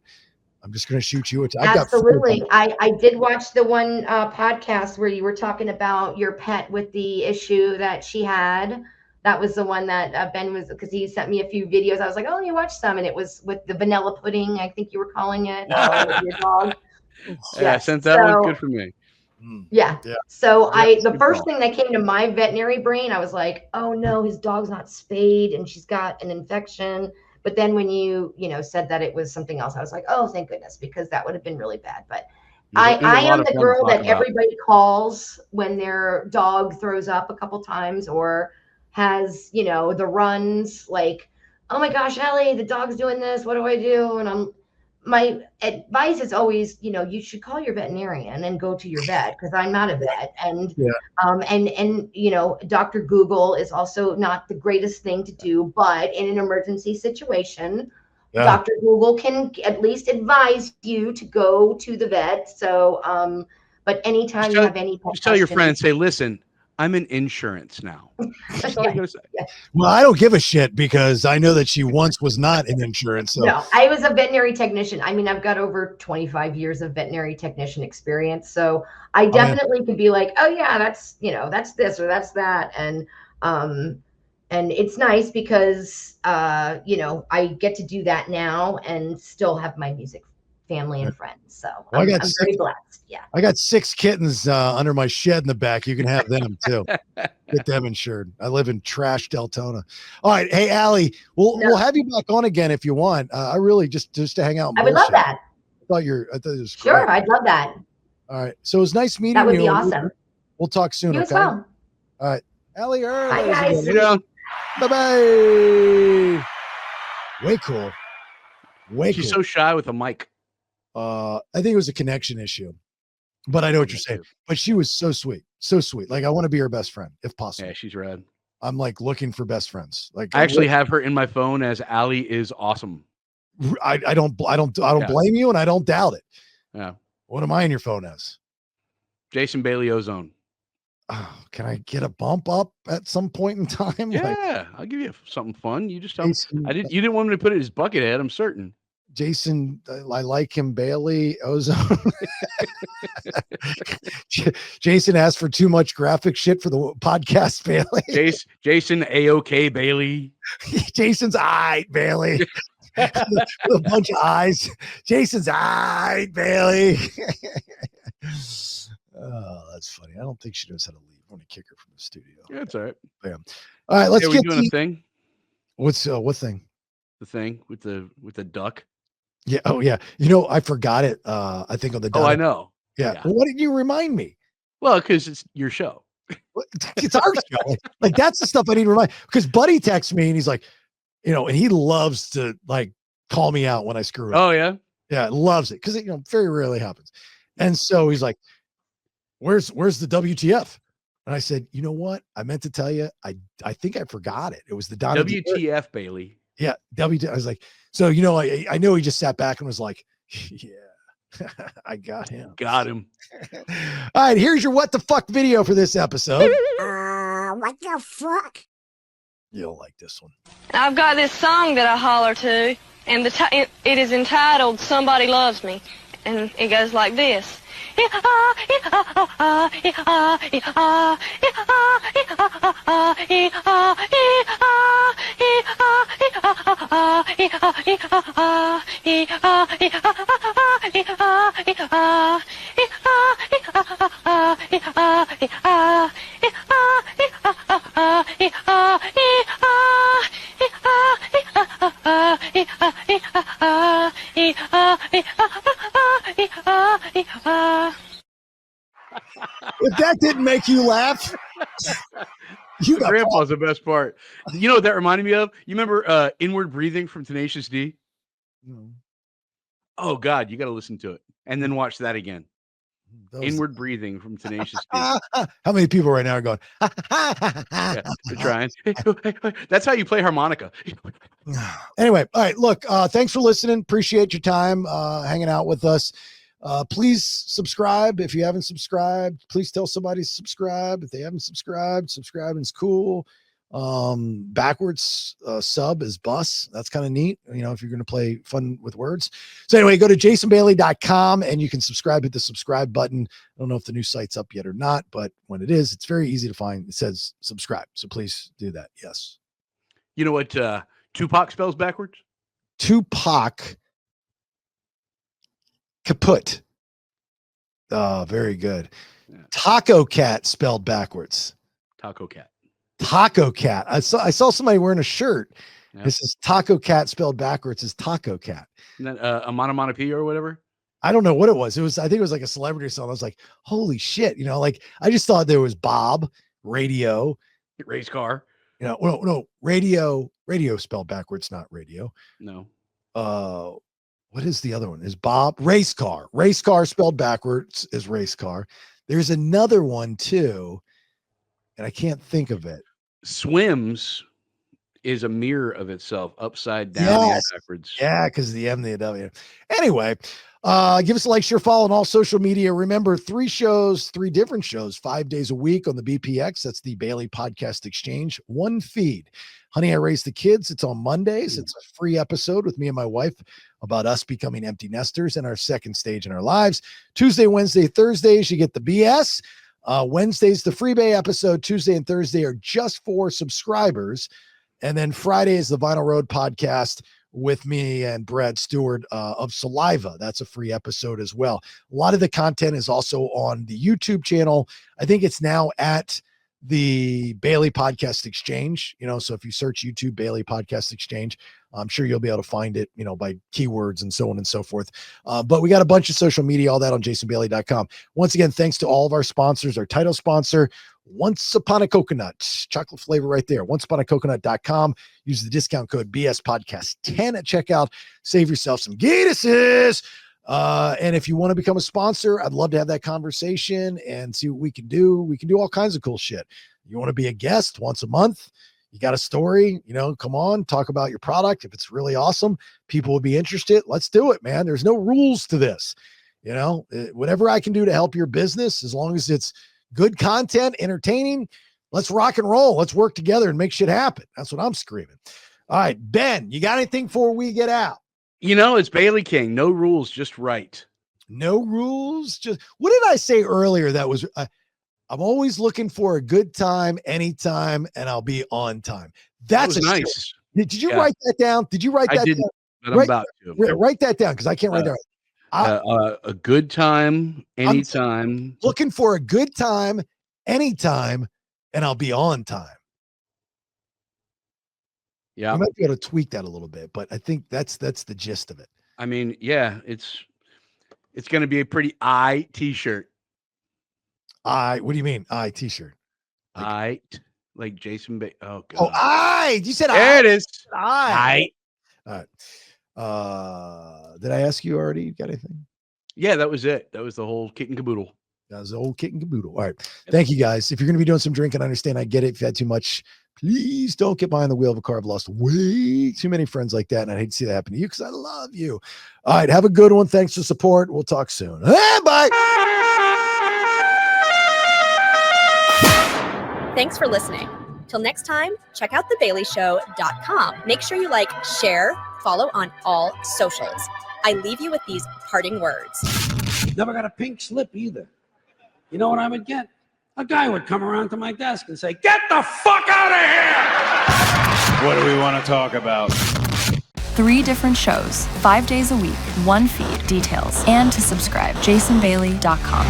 I'm just going to shoot you. Absolutely. I did watch the one podcast where you were talking about your pet with the issue that she had. That was the one that Ben was, because he sent me a few videos. I was like, oh, you watched some, and it was with the vanilla pudding, I think you were calling it, with your dog. Yeah, since that was good for me. Yeah. So the first call. thing that came to my veterinary brain, I was like, oh no, his dog's not spayed and she's got an infection. But then when you said that it was something else, I was like, oh, thank goodness, because that would have been really bad. But I am the girl that everybody calls when their dog throws up a couple times or has, the runs, like, oh my gosh, Ally, the dog's doing this. What do I do? And my advice is always, you should call your veterinarian and go to your vet, because I'm not a vet. And Dr. Google is also not the greatest thing to do, but in an emergency situation, Dr. Google can at least advise you to go to the vet. So, but anytime you have any just tell your friend, say, listen, I'm in insurance now. That's all you gotta say. Well, I don't give a shit, because I know that she once was not in insurance. So. No, I was a veterinary technician. I mean, I've got over 25 years of veterinary technician experience. So I definitely could be like, oh yeah, that's, that's this or that's that. And it's nice because, I get to do that now and still have my music family and friends. So I'm very blessed. Yeah. I got 6 kittens under my shed in the back. You can have them too. Get them insured. I live in trash Deltona. All right. Hey, Ally, we'll have you back on again if you want. I really just to hang out. I would love that. I thought it was sure. great. I'd love that. All right. So it was nice meeting you. That would be awesome. We'll talk soon. You okay. as well. All right. Ally Hearn. Bye, guys. Bye-bye. Way cool. She's so shy with a mic. I think it was a connection issue, but I know what you're saying. But she was so sweet, so sweet. Like, I want to be her best friend if possible. Yeah, she's rad. I'm like looking for best friends. Like, I actually have her in my phone as Ally is awesome. I don't blame you, and I don't doubt it. Yeah. What am I in your phone as? Jason Bailey Ozone. Oh, can I get a bump up at some point in time? Yeah, I'll give you something fun. You just tell me. You didn't want me to put it as Buckethead, I'm certain. Jason, I like him. Bailey Ozone. Jason asked for too much graphic shit for the podcast. Bailey. Jason A-OK Bailey. Jason's aight, Bailey. With a bunch of eyes. Jason's aight, Bailey. Oh, that's funny. I don't think she knows how to leave. I want to kick her from the studio. Yeah, that's all right. Bam. All right, let's get doing a thing. What thing? The thing with the duck. Yeah. Oh, yeah. I forgot it. I think on the. Oh, I know. Yeah. Well, why didn't you remind me? Well, because it's your show. It's our show. Like, that's the stuff I need to remind. Because Buddy texts me and he's like, and he loves to like call me out when I screw up. Oh yeah. Yeah, loves it because it very rarely happens. And so he's like, "Where's the WTF?" And I said, "You know what? I meant to tell you. I think I forgot it. It was the Donna WTF, Bailey." Yeah, WTF. I was like, so I know he just sat back and was like, yeah, I got him. Got him. All right, here's your what the fuck video for this episode. What the fuck? You'll like this one. I've got this song that I holler to, and it is entitled "Somebody Loves Me," and it goes like this. If that didn't make you laugh, You got Grandpa's the best part. You know what that reminded me of? You remember Inward Breathing from Tenacious D? Oh God, you got to listen to it and then watch that again. Inward Breathing from Tenacious D. How many people right now are going? Yeah, they're trying. That's how you play harmonica. Anyway, all right. Look, thanks for listening. Appreciate your time hanging out with us. Please subscribe if you haven't subscribed. Please tell somebody to subscribe if they haven't subscribed. Subscribing is cool. Backwards sub is bus. That's kind of neat, you know, if you're going to play fun with words. So anyway, go to jasonbailey.com and you can subscribe, hit the subscribe button. I don't know if the new site's up yet or not, but when it is, it's very easy to find. It says subscribe. So please do that. Yes. You know what Tupac spells backwards? Tupac kaput. Oh, very good. Yeah. Taco cat spelled backwards. Taco cat. Taco cat. I saw somebody wearing a shirt. Yep. This is taco cat spelled backwards is taco cat. Isn't that a monomonopoeia or whatever? I don't know what it was. I think it was like a celebrity or something. I was like, holy shit. You know, like I just thought there was Bob, radio, race car. You know, no, radio spelled backwards, not radio. No. What is the other one? Is Bob race car spelled backwards is race car. There's another one too. And I can't think of it. Swims is a mirror of itself, upside down and backwards. Yeah, because the M, the W. Anyway, give us a like, share, follow on all social media. Remember, 3 different shows, 5 days a week on the BPX. That's the Bailey Podcast Exchange. 1 feed. Honey, I Raised the Kids. It's on Mondays. It's a free episode with me and my wife about us becoming empty nesters and our second stage in our lives. Tuesday, Wednesday, Thursdays, you get the BS. Wednesday's the Freebay episode. Tuesday and Thursday are just for subscribers. And then Friday is the Vinyl Road podcast with me and Brad Stewart of Saliva. That's a free episode as well. A lot of the content is also on the YouTube channel. I think it's now at the Bailey Podcast Exchange, you know, so if you search YouTube Bailey Podcast Exchange, I'm sure you'll be able to find it, you know, by keywords and so on and so forth. But we got a bunch of social media, all that on jasonbailey.com. Once again, thanks to all of our sponsors. Our title sponsor, Once Upon a Coconut, chocolate flavor right there. Onceuponacoconut.com. Use the discount code BSPodcast10 at checkout. Save yourself some Gatorades. And if you want to become a sponsor, I'd love to have that conversation and see what we can do. We can do all kinds of cool shit. You want to be a guest once a month? You got a story, you know, come on, talk about your product. If it's really awesome, people will be interested. Let's do it, man. There's no rules to this. You know, whatever I can do to help your business, as long as it's good content, entertaining, let's rock and roll. Let's work together and make shit happen. That's what I'm screaming. All right, Ben, you got anything before we get out? You know, it's Bailey King. No rules, just right. No rules. Just what did I say earlier? That was I'm always looking for a good time, anytime, and I'll be on time. That's nice. Did you write that down? Did you write that? I didn't, down? But I'm about to. Write that down because I can't write down. A good time, anytime. Looking for a good time, anytime, and I'll be on time. Yeah, you might be able to tweak that a little bit, but I think that's the gist of it. I mean, yeah, it's going to be a pretty t-shirt. What do you mean T-shirt? Like Jason Bay. Oh God. Oh, you said there it is. All right. Did I ask you already? You got anything? Yeah, that was it. That was the whole kit and caboodle. That was the whole kit and caboodle. All right. Thank you guys. If you're going to be doing some drinking, I understand. I get it. If you had too much, please don't get behind the wheel of a car. I've lost way too many friends like that. And I hate to see that happen to you because I love you. All right. Have a good one. Thanks for the support. We'll talk soon. Bye. Thanks for listening. Till next time, check out thebaileyshow.com. Make sure you like, share, follow on all socials. I leave you with these parting words. Never got a pink slip either. You know what I would get? A guy would come around to my desk and say, "Get the fuck out of here!" What do we want to talk about? 3 different shows, 5 days a week, 1 feed, details, and to subscribe, jasonbailey.com.